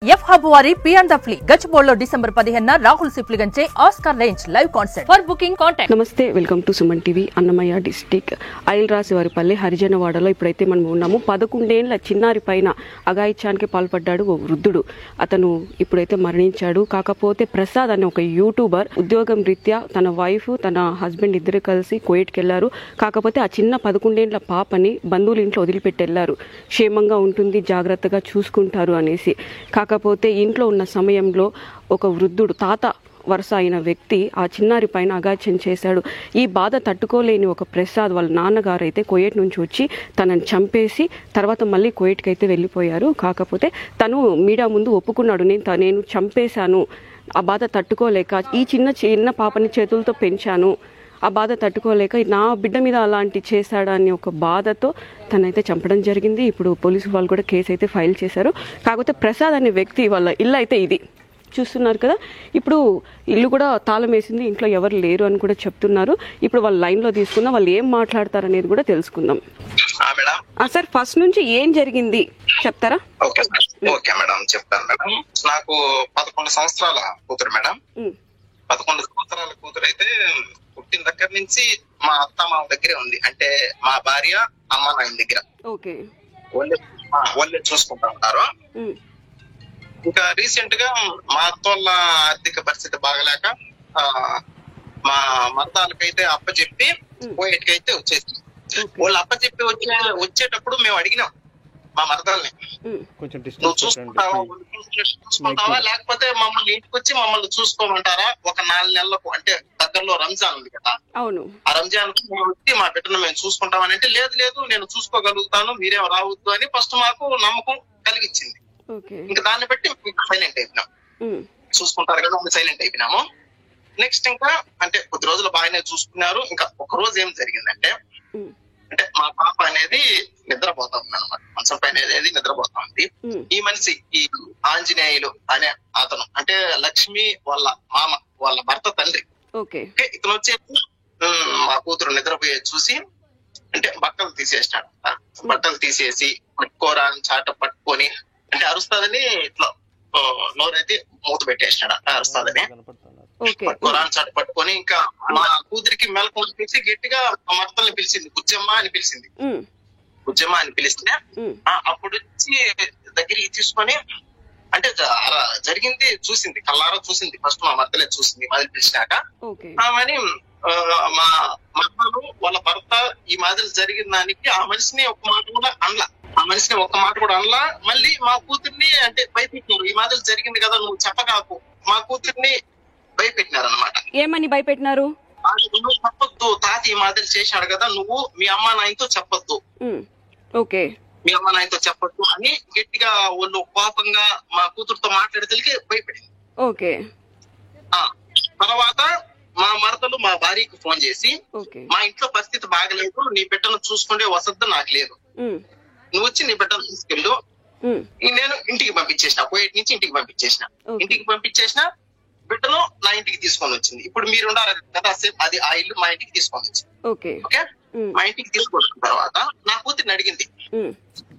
F hub వారి పియాన్ ద ఫ్లీ గచ్చిబౌలిలో డిసెంబర్ 15న రాహుల్ సిప్లిగంచే Oscar range live concert. For booking contact. నమస్తే, welcome to Suman TV. Annamayya district ఐల్రాసివారిపల్లి హరిజనవాడలో ఇప్పుడైతే మనం ఉన్నాము. 11 ఏళ్ల చిన్నారి పైన అఘాయిత్యానికి పాల్పడ్డాడు ఓ వృద్ధుడు. అతను ఇప్పుడైతే మరణించాడు. కాకపోతే ప్రసాద్ అనే ఒక యూట్యూబర్ ఉద్యోగం రీత్యా తన వైఫ్ తన హస్బెండ్ ఇద్దరు కలిసి కువైట్కి వెళ్లారు. కాకపోతే ఆ చిన్న 11 ఏళ్ల పాపని బంధువుల ఇంట్లో వదిలిపెట్టి వెళ్లారు. క్షేమంగా ఉంటుంది, జాగ్రత్తగా చూసుకుంటారు అనేసి. కాకపోతే ఇంట్లో ఉన్న సమయంలో ఒక వృద్ధుడు తాత వరుస అయిన వ్యక్తి ఆ చిన్నారి పైన అఘాయిత్యం చేశాడు. ఈ బాధ తట్టుకోలేని ఒక ప్రసాద్ వాళ్ళ నాన్నగారు అయితే కువైట్ నుంచి వచ్చి తనని చంపేసి తర్వాత మళ్ళీ కువైట్కి అయితే వెళ్ళిపోయారు. కాకపోతే తను మీడియా ముందు ఒప్పుకున్నాడు, నేను చంపేశాను, ఆ బాధ తట్టుకోలేక ఈ చిన్న పాపని చేతులతో పెంచాను, ఆ బాధ తట్టుకోలేక నా బిడ్డ మీద అలాంటి చేశాడని ఒక బాధతో తనైతే చంపడం జరిగింది. ఇప్పుడు పోలీసు వాళ్ళు కూడా కేసు అయితే ఫైల్ చేశారు. కాకపోతే ప్రసాద్ అనే వ్యక్తి వాళ్ళ ఇల్లు అయితే ఇది చూస్తున్నారు కదా. ఇప్పుడు ఇల్లు కూడా తాళం వేసింది, ఇంట్లో ఎవరు లేరు అని కూడా చెప్తున్నారు. ఇప్పుడు వాళ్ళ లైన్లో తీసుకుందాం, వాళ్ళు ఏం మాట్లాడతారు అనేది కూడా తెలుసుకుందాం. సార్, ఫస్ట్ నుంచి ఏం జరిగింది చెప్తారా? ఓకే మేడం, చెప్తాను మేడం. నాకు 11 సంవత్సరాల కూతురు మేడం. 11 సంవత్సరాల కూతురు అయితే పుట్టిన దగ్గర నుంచి మా అత్త మామ దగ్గరే ఉంది. అంటే మా భార్య అమ్మ నాయన దగ్గర వాళ్ళే చూసుకుంటా ఉంటారు. ఇంకా రీసెంట్ గా మా అత్త వాళ్ళ ఆర్థిక పరిస్థితి బాగలేక మా మతాలకైతే అప్పచెప్పి పోయేటికి అయితే వచ్చేసి వాళ్ళు అప్పచెప్పి వచ్చేటప్పుడు మేము అడిగినాం మా మరదల్ని, నువ్వు చూసుకుంటావా లేకపోతే మమ్మల్ని ఇంటికి వచ్చి మమ్మల్ని చూసుకోమంటారా? ఒక 4 నెలలకు, అంటే దగ్గరలో రంజాన్ ఉంది కదా, ఆ రంజాన్ వచ్చి మా బిడ్డను మేము చూసుకుంటామని అంటే లేదు నేను చూసుకోగలుగుతాను, మీరేం రావద్దు అని ఫస్ట్ మాకు నమ్మకం కలిగించింది. ఇంకా దాన్ని బట్టి సైలెంట్ అయిపోయినాం. చూసుకుంటారు కదా, సైలెంట్ అయిపోయినాము. నెక్స్ట్ ఇంకా అంటే కొద్ది రోజులు బాగానే చూసుకున్నారు. ఇంకా ఒక రోజు ఏం జరిగిందంటే, అంటే మా పాప అనేది నిద్రపోతా ఉంది అనమాట, మంచం పైన అనేది నిద్రపోతా ఉంది. ఈ మనిషి ఈ ఆంజనేయులు అనే అతను, అంటే లక్ష్మి వాళ్ళ మామ, వాళ్ళ భర్త తండ్రి, ఇతను వచ్చేసి మా కూతురు నిద్రపోయే చూసి అంటే బట్టలు తీసేసినాడు. బట్టలు తీసేసి పట్టుకోరా అని చాట పట్టుకొని అంటే అరుస్తాదని ఇట్లా నోరైతే మూత పెట్టేసినాడు. అరుస్తాదని పట్టుకోరా అని చాట పట్టుకొని ఇంకా మా కూతురికి మెలకు తీసి గట్టిగా మర్తల్ని పిలిచింది, బుజ్జమ్మ అని పిలిచింది. బుజ్జమ్మ అని పిలిస్తే అప్పుడు వచ్చి దగ్గరికి తీసుకొని అంటే జరిగింది చూసింది, కల్లారా చూసింది. ఫస్ట్ మా మర్తలే చూసింది మాదిరి పిలిచినాక. అని మా మర్తలు వాళ్ళ భర్త ఈ మాదిరి జరిగిన దానికి ఆ మనిషిని ఒక మాట కూడా అనలా. మళ్ళీ మా కూతుర్ని అంటే భయపెట్టినారు. ఈ మాదిరి జరిగింది కదా, నువ్వు చెప్పగాకు. మా కూతుర్ని భయపెట్టినారు అనమాట. ఏమని భయపెట్టినారు? నువ్వు చెప్పొద్దు, తాత ఈ మాదిరి చేశాడు కదా, నువ్వు మీ అమ్మ నాయనతో చెప్పొద్దు, మీ అమ్మ నాయనతో చెప్పొద్దు అని గట్టిగా వాళ్ళు కోపంగా మా కూతురుతో మాట్లాడేసరికి భయపడింది. తర్వాత మా మరదలు మా భార్యకి ఫోన్ చేసి, మా ఇంట్లో పరిస్థితి బాగలేదు, నీ బిడ్డను చూసుకుంటే వసద్దు నాకు లేదు, నువ్వు వచ్చి నీ బిడ్డను తీసుకెళ్ళు. నేను ఇంటికి పంపించేసిన, కువైట్ నుంచి ఇంటికి పంపించేసిన బిడ్డను నా ఇంటికి తీసుకొని వచ్చింది. ఇప్పుడు మీరు ఉండాలి కదా, అది ఆ ఇల్లు మా ఇంటికి తీసుకొని వచ్చింది. ఓకే, మా ఇంటికి తీసుకొచ్చిన తర్వాత నా కూతురిని అడిగింది,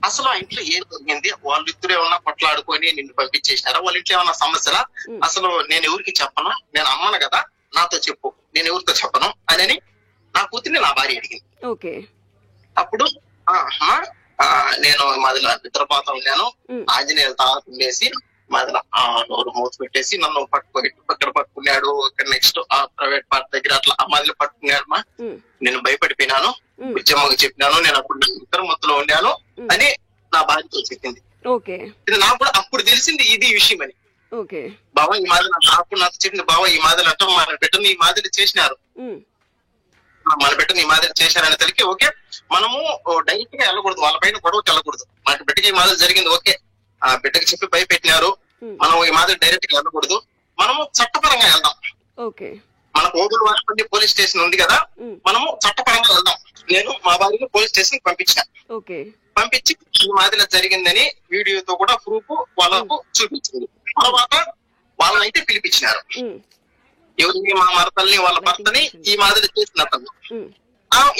అసలు ఆ ఇంట్లో ఏం జరిగింది, వాళ్ళిద్దరు ఏమన్నా కొట్లాడుకొని నిన్ను పంపించేసినారా, వాళ్ళ ఇంట్లో ఏమన్నా సమస్యలా, అసలు నేను ఎవరికి చెప్పను, నేను అమ్మను కదా, నాతో చెప్పు, నేను ఎవరితో చెప్పను అని నా కూతురిని నా భార్య అడిగింది. అప్పుడు నేను మాదిలా నిద్రపోతా ఉన్నాను, ఆంజనేయులు తాగుతుండేసి మాదిలా నోరు మూత పెట్టేసి నన్ను పట్టుకున్నాడు. నెక్స్ట్ ఆ ప్రైవేట్ పార్ట్ దగ్గర అట్లా ఆ మాదిలో పట్టుకున్నాడు. నేను భయపడిపోయినాను, ఉద్యమకు చెప్పినాను, నేను అప్పుడు ఇద్దరు మొత్తంలో ఉండాను అని నా భార్యతో చెప్పింది. నాకు కూడా అప్పుడు తెలిసింది ఇది విషయం అని. బాబా ఈ మాదిరి అప్పుడు నాకు చెప్పింది, బాబా ఈ మాదిరి అంటే మన బిడ్డని ఈ మాదిరి చేసినారు, చేశారనే తల్లికి ఓకే మనము డైరెక్ట్ గా వెళ్ళకూడదు, వాళ్ళ పైన గొడవకి వెళ్ళకూడదు. మనకి బిడ్డకి ఈ మాదిరి జరిగింది, ఓకే ఆ బిడ్డకి చెప్పి భయపెట్టినారు, మనం ఈ మాదిరి డైరెక్ట్ గా వెళ్ళకూడదు, మనము చట్టపరంగా వెళ్దాం. మన ఓగులు వారి పోలీస్ స్టేషన్ ఉంది కదా, మనము చట్టపరంగా వెళ్దాం. నేను మా భార్యని పోలీస్ స్టేషన్ పంపించి ఈ మాదిరి జరిగిందని వీడియోతో కూడా ప్రూఫ్ వాళ్ళకు చూపించింది. తర్వాత వాళ్ళని అయితే పిలిపించినారు, ఎవరిని మా మరతల్ని వాళ్ళ భర్తని ఈ మాదిరి చేసిన అతను.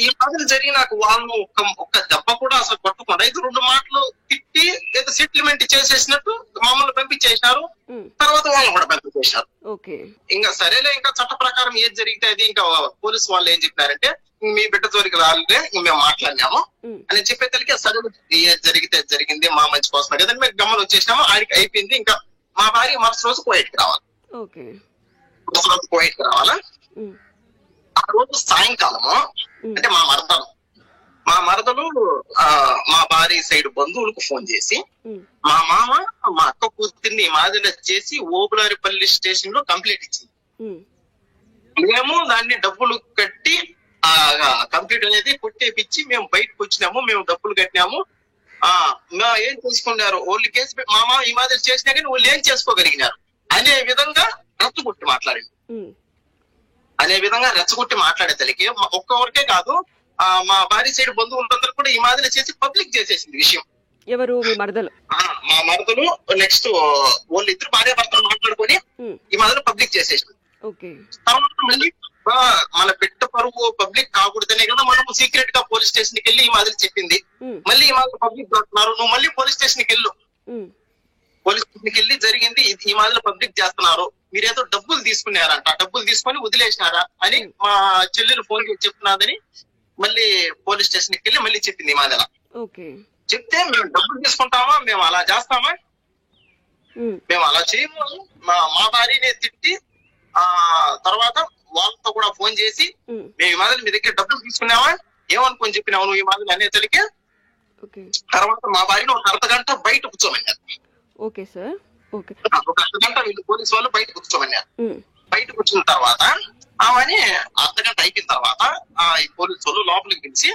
ఈ మాదిరి జరిగి నాకు వాళ్ళు ఒక్క దెబ్బ కూడా అసలు కొట్టకుండా 2 మాటలు తిట్టి ఏదో సెటిల్మెంట్ చేసేసినట్టు మమ్మల్ని పంపించేసినారు. తర్వాత వాళ్ళని కూడా పంపించేసినారు. ఇంకా సరేలే, ఇంకా చట్ట ప్రకారం ఏది జరిగితే అది. ఇంకా పోలీసు వాళ్ళు ఏం చెప్పినారంటే మీ బిడ్డ జోలికి రాలేదే మేము మాట్లాడినాము అని చెప్పేసరికి సరే ఏది జరిగితే జరిగింది మా మంచి కోసమే కదండి మేము గమ్మలు వచ్చేసినాము. ఆయనకి అయిపోయింది. ఇంకా మా భార్య మరుసటి రోజు కోయట్కి రావాలి. మరుసటి రోజు కోయట్కి రావాలా. ఆ రోజు సాయంకాలము అంటే మా మరదలు మా భార్య సైడ్ బంధువులకు ఫోన్ చేసి మా మామ మా అక్క కూతుర్ని మాదిరి చేసి ఓబులారిపల్లి స్టేషన్ లో కంప్లైంట్ ఇచ్చింది. మేము దాన్ని డబ్బులు కట్టి కంప్లీట్ అనేది కొట్టేపిచ్చి మేము బయటకు వచ్చినాము. మేము డబ్బులు కట్టినాము. ఏం చేసుకున్నారు వాళ్ళు కేసు మామ ఈ మాదిరి చేసినా కానీ వాళ్ళు ఏం చేసుకోగలిగినారు అనే విధంగా రెచ్చగొట్టి మాట్లాడే తల్లికి ఒక్కవరకే కాదు మా భార్య సైడ్ బంధువులందరూ కూడా ఈ మాదిరి చేసి పబ్లిక్ చేసేసింది విషయం. ఎవరు? మీ మరదలు? మా మరదలు. నెక్స్ట్ వాళ్ళు ఇద్దరు భార్య భర్తలు మాట్లాడుకొని ఈ మాదిరి పబ్లిక్ చేసేసింది. తర్వాత మళ్ళీ మన బిడ్డ పరువు పబ్లిక్ కాకూడదనే కదా మనం సీక్రెట్ గా పోలీస్ స్టేషన్ కి వెళ్ళి ఈ మాదిరి చెప్పింది. మళ్ళీ ఈ మాదిరి పబ్లిక్ చేస్తున్నారు, నువ్వు మళ్ళీ పోలీస్ స్టేషన్ కి వెళ్ళు. పోలీస్ స్టేషన్ కి వెళ్ళి జరిగింది ఈ మాదిరి పబ్లిక్ చేస్తున్నారు, మీరేదో డబ్బులు తీసుకున్నారంట, డబ్బులు తీసుకొని వదిలేసినారా అని మా చెల్లెలు ఫోన్ చేసి చెప్తున్నదని మళ్ళీ పోలీస్ స్టేషన్ కి వెళ్ళి మళ్ళీ చెప్పింది ఈ మాదిరి. చెప్తే మేము డబ్బులు తీసుకుంటామా, మేము అలా చేస్తామా, మేము అలా చేయము. మా భార్యనే తిట్టి తర్వాత వాళ్ళతో కూడా ఫోన్ చేసి మేము ఈ మాదిరి మీ దగ్గర డబ్బులు తీసుకున్నావా, ఏమనుకొని చెప్పినావు నువ్వు ఈ మాదిరి అనే తల్లికి. తర్వాత మా భార్యను ఒక అర్ధగంట బయట కూర్చోమన్నారు. ఒక అర్ధగంట వీళ్ళు పోలీసు వాళ్ళు బయట కూర్చోమన్నారు. బయట కూర్చున్న తర్వాత ఆమెని అర్ధగంట అయిపోయిన తర్వాత ఈ పోలీసు వాళ్ళు లోపలికి పిలిచి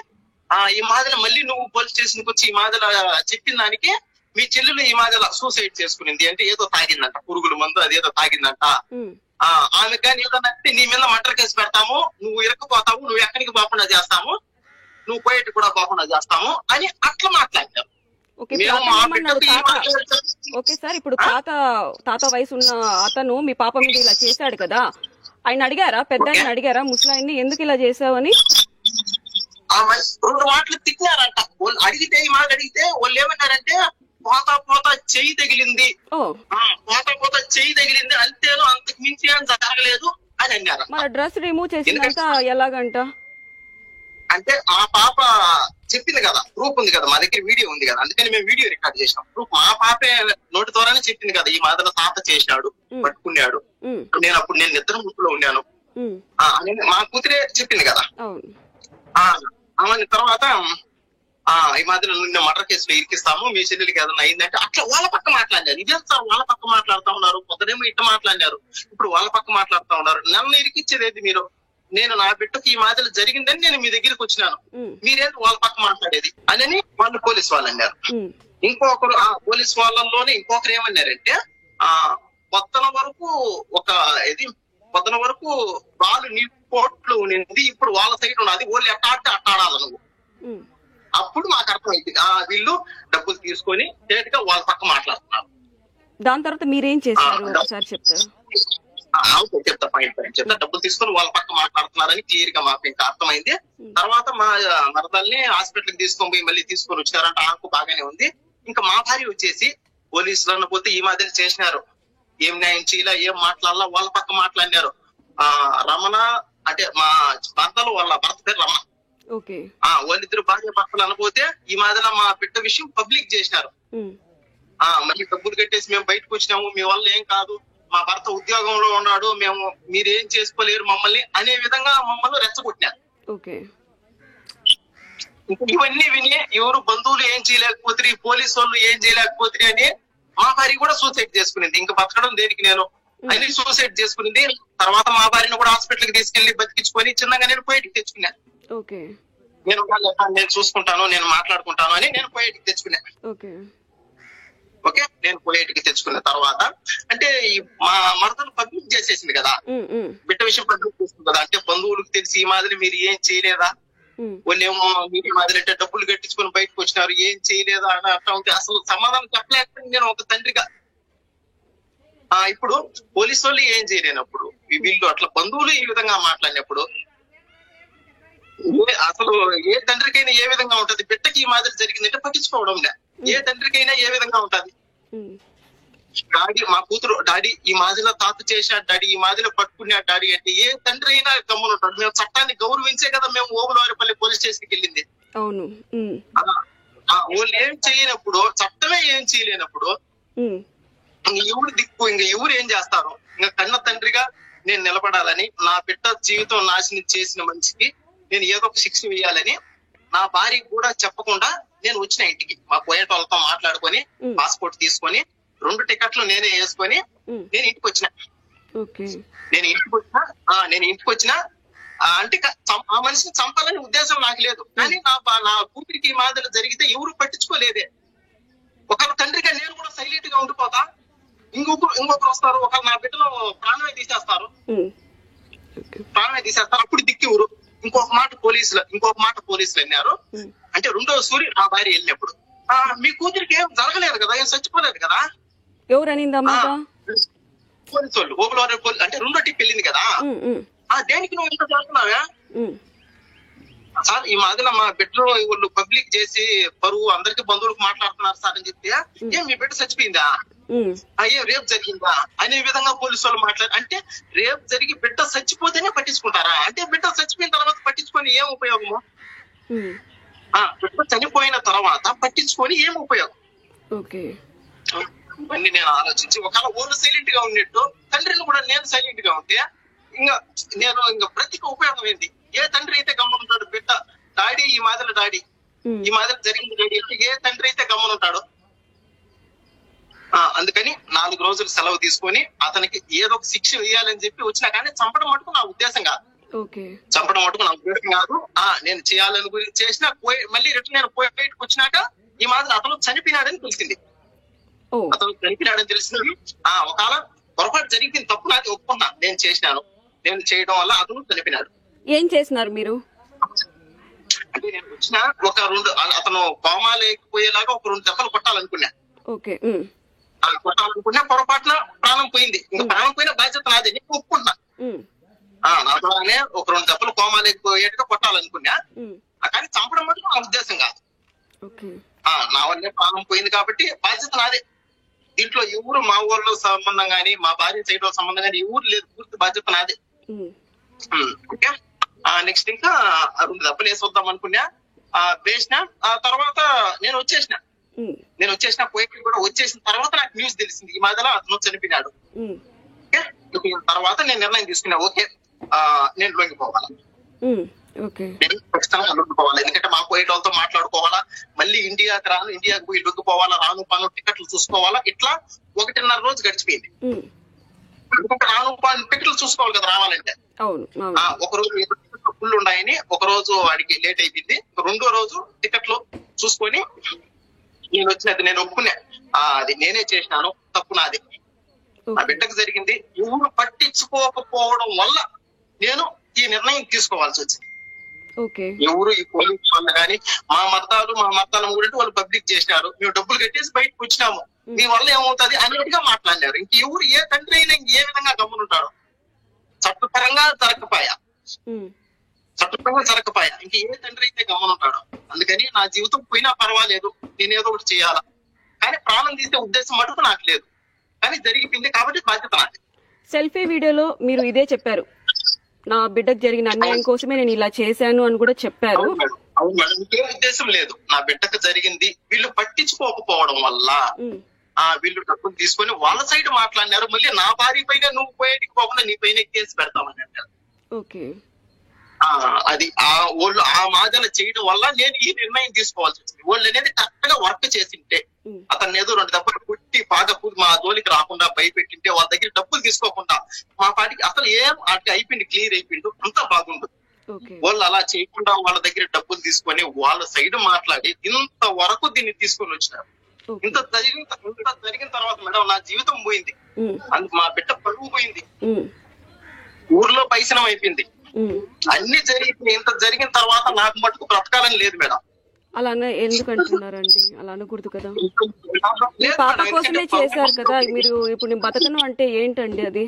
ఈ మాదిరి మళ్ళీ నువ్వు పోలీస్ స్టేషన్ కి వచ్చి ఈ మాదిరి చెప్పిన దానికి మీ చెల్లెలు ఈ మాదిరి సూసైడ్ చేసుకునింది అంటే ఏదో తాగిందంట, పురుగుల మందు అదేదో తాగిందంట. ఆమె కానీ ఏదంటే నీ మీద మర్డర్ కేసు పెడతాము, నువ్వు ఇరకపోతావు, నువ్వు ఎక్కడికి పోకుండా చేస్తాము, నువ్వు పోయేటి కూడా పోకుండా చేస్తాము అని అట్లా మాట్లాడారు. ఇప్పుడు తాత వయసు ఉన్న అతను మీ పాప మీద ఇలా చేశాడు కదా, ఆయన అడిగారా, పెద్ద ఆయన అడిగారా ముసలాయన్ని ఎందుకు ఇలా చేసావని? 2 మాటలు తిట్టినారంట. వాళ్ళు అడిగితే ఈ మాట అడిగితే వాళ్ళు ఏమన్నారంటే పోతా చెయ్యి తగిలింది, పోతా చెయ్యి తగిలింది అంతేను, అంతకు మించి ఏం జరగలేదు అని అన్నారు. మరి డ్రెస్ రిమూవ్ చేసిందంట ఎలాగంట అంటే ఆ పాప చెప్పింది కదా, ప్రూఫ్ ఉంది కదా, మా దగ్గర వీడియో ఉంది కదా, అందుకని మేము వీడియో రికార్డ్ చేసినాం. ప్రూఫ్ మా పాపే నోటి ద్వారానే చెప్పింది కదా, ఈ మాదిరి తాత చేసినాడు, పట్టుకున్నాడు, నేను నిద్ర ముక్కులో ఉన్నాను, మా కూతురే చెప్పింది కదా. తర్వాత ఈ మాదిరి నిన్న మర్డర్ కేసులో ఇరికిస్తాము, మీ చెల్లెలకి ఏదైనా అయిందంటే అట్లా వాళ్ళ పక్క మాట్లాడినారు. ఇదే సార్ వాళ్ళ పక్క మాట్లాడుతూ ఉన్నారు, పొద్దునేమో ఇట్లా మాట్లాడినారు, ఇప్పుడు వాళ్ళ పక్క మాట్లాడుతూ ఉన్నారు. నన్ను ఇరికిచ్చేది మీరు, నేను నా బిడ్డకి ఈ మాదిరి జరిగిందని నేను మీ దగ్గరికి వచ్చినాను, మీరేంటి వాళ్ళ పక్క మాట్లాడేది అని వాళ్ళు పోలీసు వాళ్ళు అన్నారు. ఇంకొకరు పోలీసు వాళ్ళలోనే ఇంకొకరు ఏమన్నారంటే పొద్దున వరకు వాళ్ళు నీ కోట్లు ఉన్నది, ఇప్పుడు వాళ్ళ సైడ్ ఉన్నది, వాళ్ళు ఎట్టాడితే అట్టాడాలి నువ్వు. అప్పుడు మాకు అర్థమైంది వీళ్ళు డబ్బులు తీసుకొని డైరెక్ట్ గా వాళ్ళ పక్క మాట్లాడుతున్నారు. దాని తర్వాత మీరేం చేస్తారు చెప్తారు? చెప్తా చెప్తా. డబ్బులు తీసుకొని వాళ్ళ పక్క మాట్లాడుతున్నారని క్లియర్ గా మాకు ఇంకా అర్థమైంది. తర్వాత మా మరదల్ని హాస్పిటల్ కి తీసుకొని పోయి మళ్ళీ తీసుకొని వచ్చారంటే ఆకు బాగానే ఉంది. ఇంకా మా భార్య వచ్చేసి పోలీసులు అన్నపోతే ఈ మాదిరి చేసినారు, ఏం న్యాయం చేయాల, ఏం మాట్లాడాలా, వాళ్ళ పక్క మాట్లాడినారు. రమణ అంటే మా భర్తలు, వాళ్ళ భర్త పేరు రమణ, వాళ్ళిద్దరు భార్య భర్తలు అనపోతే ఈ మాదిరి మా బిడ్డ విషయం పబ్లిక్ చేసినారు. మళ్ళీ డబ్బులు కట్టేసి మేము బయటకు వచ్చినాము, మీ వల్ల ఏం కాదు, మా భర్త ఉద్యోగంలో ఉన్నాడు, మీరేం చేసుకోలేరు మమ్మల్ని అనే విధంగా మమ్మల్ని రెచ్చగొట్టినారు. ఇవన్నీ విని ఎవరు బంధువులు ఏం చేయలేకపోతే, పోలీసు వాళ్ళు ఏం చేయలేకపోతే అని మా భార్య కూడా సూసైడ్ చేసుకునింది. ఇంకా బతకడం దేనికి నేను అని సూసైడ్ చేసుకునింది. తర్వాత మా భార్యను కూడా హాస్పిటల్ కి తీసుకెళ్లి బతికించుకొని చిన్నగా నేను పోయేటికి తెచ్చుకున్నాను. నేను చూసుకుంటాను, నేను మాట్లాడుకుంటాను అని నేను పోయేటికి తెచ్చుకున్నాను. నేను పోయేటికి తెచ్చుకున్న తర్వాత అంటే మా మరదలు పబ్లిక్ చేసేసింది కదా, బిడ్డ విషయం పబ్లిక్ చేసింది కదా, అంటే బంధువులకు తెలిసి ఈ మాదిరి మీరు ఏం చేయలేదా, వాళ్ళేమో మీరు మాదిరి అంటే డబ్బులు కట్టించుకొని బయటకు వచ్చినారు, ఏం చేయలేదా అని అట్లా ఉంటే అసలు సమాధానం చెప్పలేకపోయింది నేను ఒక తండ్రిగా. ఇప్పుడు పోలీసు వాళ్ళు ఏం చేయలేనప్పుడు, వీళ్ళు అట్లా బంధువులు ఈ విధంగా మాట్లాడినప్పుడు అసలు ఏ తండ్రికైనా ఏ విధంగా ఉంటది, బిడ్డకి ఈ మాదిరి జరిగిందంటే పట్టించుకోవడం లే. ఏ తండ్రికైనా ఏ విధంగా ఉంటది. డాడీ మా కూతురు డాడీ ఈ మాదిరిలో తాత చేశాడు, డాడీ ఈ మాదిరిలో పట్టుకున్నాడు డాడీ అంటే ఏ తండ్రి అయినా గమ్మునుంటాడు. మేము చట్టాన్ని గౌరవించే కదా మేము ఓబులవారిపల్లి పోలీస్ స్టేషన్కి వెళ్ళింది. అవును. వాళ్ళు ఏం చేయనప్పుడు, చట్టమే ఏం చేయలేనప్పుడు ఎవరు దిక్కు, ఇంకా ఎవరు ఏం చేస్తారు? ఇంకా కన్న తండ్రిగా నేను నిలబడాలని, నా బిడ్డ జీవితం నాశనం చేసిన మనిషికి నేను ఏదో ఒక శిక్ష వేయాలని నా భార్యకి కూడా చెప్పకుండా నేను వచ్చిన ఇంటికి. మా పోయేట వాళ్ళతో మాట్లాడుకొని పాస్పోర్ట్ తీసుకొని 2 టికెట్లు నేనే వేసుకొని నేను ఇంటికి వచ్చిన. నేను ఇంటికి వచ్చిన అంటే ఆ మనిషిని చంపాలని ఉద్దేశం నాకు లేదు. కానీ నా కూతురికి ఈ మాదిరి జరిగితే ఎవరు పట్టించుకోలేదే. ఒక తండ్రిగా నేను కూడా సైలెంట్ గా ఉండిపోతా. ఇంకొకరు వస్తారు, ఒకరు నా బిడ్డలో ప్రాణమే తీసేస్తారు. అప్పుడు దిక్కివరు. ఇంకొక మాట పోలీసులు అన్నారు. అంటే 2వ సూరి నా భార్య వెళ్ళినప్పుడు, మీ కూతురికి ఏం జరగలేదు కదా, ఏం చచ్చిపోలేదు కదా. ఎవరనిందమ్మా? పోలీసు వాళ్ళు ఓబులవారి అంటే 2వ టిప్ వెళ్ళింది కదా. దేనికి నువ్వు ఇంత చేస్తున్నావా సార్? ఈ మాదిరిలో మా బిడ్డలో వాళ్ళు పబ్లిక్ చేసి పరువు అందరికి బంధువులకు మాట్లాడుతున్నారు సార్ అని చెప్తే, ఏం మీ బిడ్డ చచ్చిపోయిందా, ఏం రేపు జరిగిందా అనే విధంగా పోలీసు వాళ్ళు మాట్లాడారు. అంటే రేపు జరిగి బిడ్డ చచ్చిపోతేనే పట్టించుకుంటారా? అంటే బిడ్డ చచ్చిపోయిన తర్వాత పట్టించుకొని ఏం ఉపయోగము? బిడ్డ చనిపోయిన తర్వాత పట్టించుకొని ఏం ఉపయోగం? ఇవన్నీ నేను ఆలోచించి, ఒకవేళ ఊరు సైలెంట్ గా ఉన్నట్టు తండ్రిని కూడా నేను సైలెంట్ గా ఉంటే ఇంకా బ్రతికి ఉపయోగం ఏంటి? ఏ తండ్రి అయితే గమ్మునుంటాడు? బిడ్డ డాడీ ఈ మాదిరి జరిగింది డాడీ అంటే ఏ తండ్రి అయితే గమ్మునుంటాడు? అందుకని 4 రోజులు సెలవు తీసుకొని అతనికి ఏదో ఒక శిక్ష వేయాలని చెప్పి వచ్చినా. కానీ చంపడం మటుకు నా ఉద్దేశం కాదు. నేను చేయాలని గురించి చేసినా మళ్ళీ రిటర్న్ నేను బయటకు వచ్చినాక ఈ మాదిరి అతను చనిపోయినాడని తెలిసింది. ఒకవేళ పొరపాటు జరిగింది, తప్పు నాది ఒప్పుకున్నా, నేను చేసినాను. నేను చేయడం వల్ల అతను చనిపోయినాడు. ఏం చేసినారు మీరు? అంటే నేను వచ్చిన ఒక 2 అతను కోమా లేకపోయేలాగా ఒక 2 దెబ్బలు కొట్టాలనుకున్నా. పొరపాటున ప్రాణం పోయింది. ఇంకా ప్రాణం పోయిన బాధ్యత నాది, నేను ఒప్పుకుంటున్నా. నా ద్వారానే ఒక 2 దెబ్బలు కోమా లేకపోయేట్టుగా కొట్టాలనుకున్నా. కానీ చంపడం మటుకు నా ఉద్దేశం కాదు. నా వల్లే ప్రాణం పోయింది కాబట్టి బాధ్యత నాదే. దీంట్లో ఎవరు మా ఊర్లో సంబంధం గానీ మా భార్య సైడ్ సంబంధం గానీ ఎవరు లేదు, పూర్తి బాధ్యత నాదే. ఓకే, నెక్స్ట్ ఇంకా 2 దెబ్బలు వేసి వద్దాం అనుకున్నా. వేసిన తర్వాత నేను వచ్చేసిన పోయి కూడా వచ్చేసిన తర్వాత నాకు న్యూస్ తెలిసింది ఈ మధ్యలో అతను చనిపోయినాడు. ఓకే, తర్వాత నేను నిర్ణయం తీసుకున్నా, ఓకే నేను లొంగిపోవాలి. నేను ఖచ్చితంగా లొంగిపోవాలి. ఎందుకంటే మా పోయేట వాళ్ళతో మాట్లాడుకోవాలా, మళ్ళీ ఇండియాకి పోయి లొంగిపోవాలా, రాను పాను టికెట్లు చూసుకోవాలా. ఇట్లా 1.5 రోజు గడిచిపోయింది. ఎందుకంటే రాను పాను టికెట్లు చూసుకోవాలి కదా రావాలంటే. ఒక రోజు ఫుల్ ఉన్నాయని ఒక రోజు వాడికి లేట్ అయిపోయింది. 2వ రోజు టికెట్లు చూసుకొని నేను వచ్చినది, నేను ఒప్పుకున్నా. అది నేనే చేసినాను, తప్పు నాది, నా బిడ్డకు జరిగింది. ఎవరు పట్టించుకోకపోవడం వల్ల నేను ఈ నిర్ణయం తీసుకోవాల్సి వచ్చింది. ఎవరు ఈ పోలీసు వాళ్ళు కానీ మా మతాల గురించి వాళ్ళు పబ్లిక్ చేసినారు. మేము డబ్బులు కట్టేసి బయటకు వచ్చినాము, మీ వల్ల ఏమవుతుంది అన్నట్టుగా మాట్లాడినారు. ఇంకెవరు ఏ తండ్రి అయినా ఏ విధంగా గమ్మునుంటాడు? చట్టపరంగా జరగకపోయా ఇంక ఏ తండ్రి అయితే గమ్మునుంటాడు? అందుకని నా జీవితం పోయినా పర్వాలేదు, నేనేదో ఒకటి చేయాలా. కానీ ప్రాణం తీసే ఉద్దేశం మటుకు నాకు లేదు. కానీ జరిగిపోయింది కాబట్టి బాధ్యత నాది. సెల్ఫీ వీడియోలో మీరు ఇదే చెప్పారు, నా బిడ్డకు జరిగిన అన్యాయం కోసమే నేను ఇలా చేశాను అని కూడా చెప్పారు. అవును మేడం, ఇంకే ఉద్దేశం లేదు. నా బిడ్డకు జరిగింది వీళ్ళు పట్టించుకోకపోవడం వల్ల వీళ్ళు డబ్బులు తీసుకొని వాళ్ళ సైడ్ మాట్లాడినారు. మళ్ళీ నా భార్య పైన నువ్వు పోయేటికి పోకుండా నీ పైన కేసు పెడతామని అంటారు. అది వాళ్ళు ఆ మాదన చేయడం వల్ల నేను ఈ నిర్ణయం తీసుకోవాల్సి వచ్చింది. వాళ్ళు అనేది కరెక్ట్ గా వర్క్ చేసింటే, అతన్ని ఏదో 2 దెబ్బలు కొట్టి పాదపూర్ మా జోలికి రాకుండా భయపెట్టింటే, వాళ్ళ దగ్గర డబ్బులు తీసుకోకుండా మా పాటికి అసలు ఏం అటు అయిపోయింది, క్లియర్ అయిపోయింది, అంతా బాగుండు. వాళ్ళు అలా చేయకుండా వాళ్ళ దగ్గర డబ్బులు తీసుకొని వాళ్ళ సైడ్ మాట్లాడి ఇంతవరకు దీన్ని తీసుకొని వచ్చినారు. ఇంత జరిగిన తర్వాత మేడం నా జీవితం పోయింది, మా బిడ్డ పరువు పోయింది, ఊర్లో పైసనం అయిపోయింది, అన్ని ఇంత జరిగిన తర్వాత నాకు మటుకు బ్రతకాలని లేదు మేడం. అలా ఎందుకు అంటున్నారండి? అలా అనకూడదు కదా, మీ పాప కోసమే చేశారు కదా మీరు. ఇప్పుడు నేను బతకను అంటే ఏంటండి? అది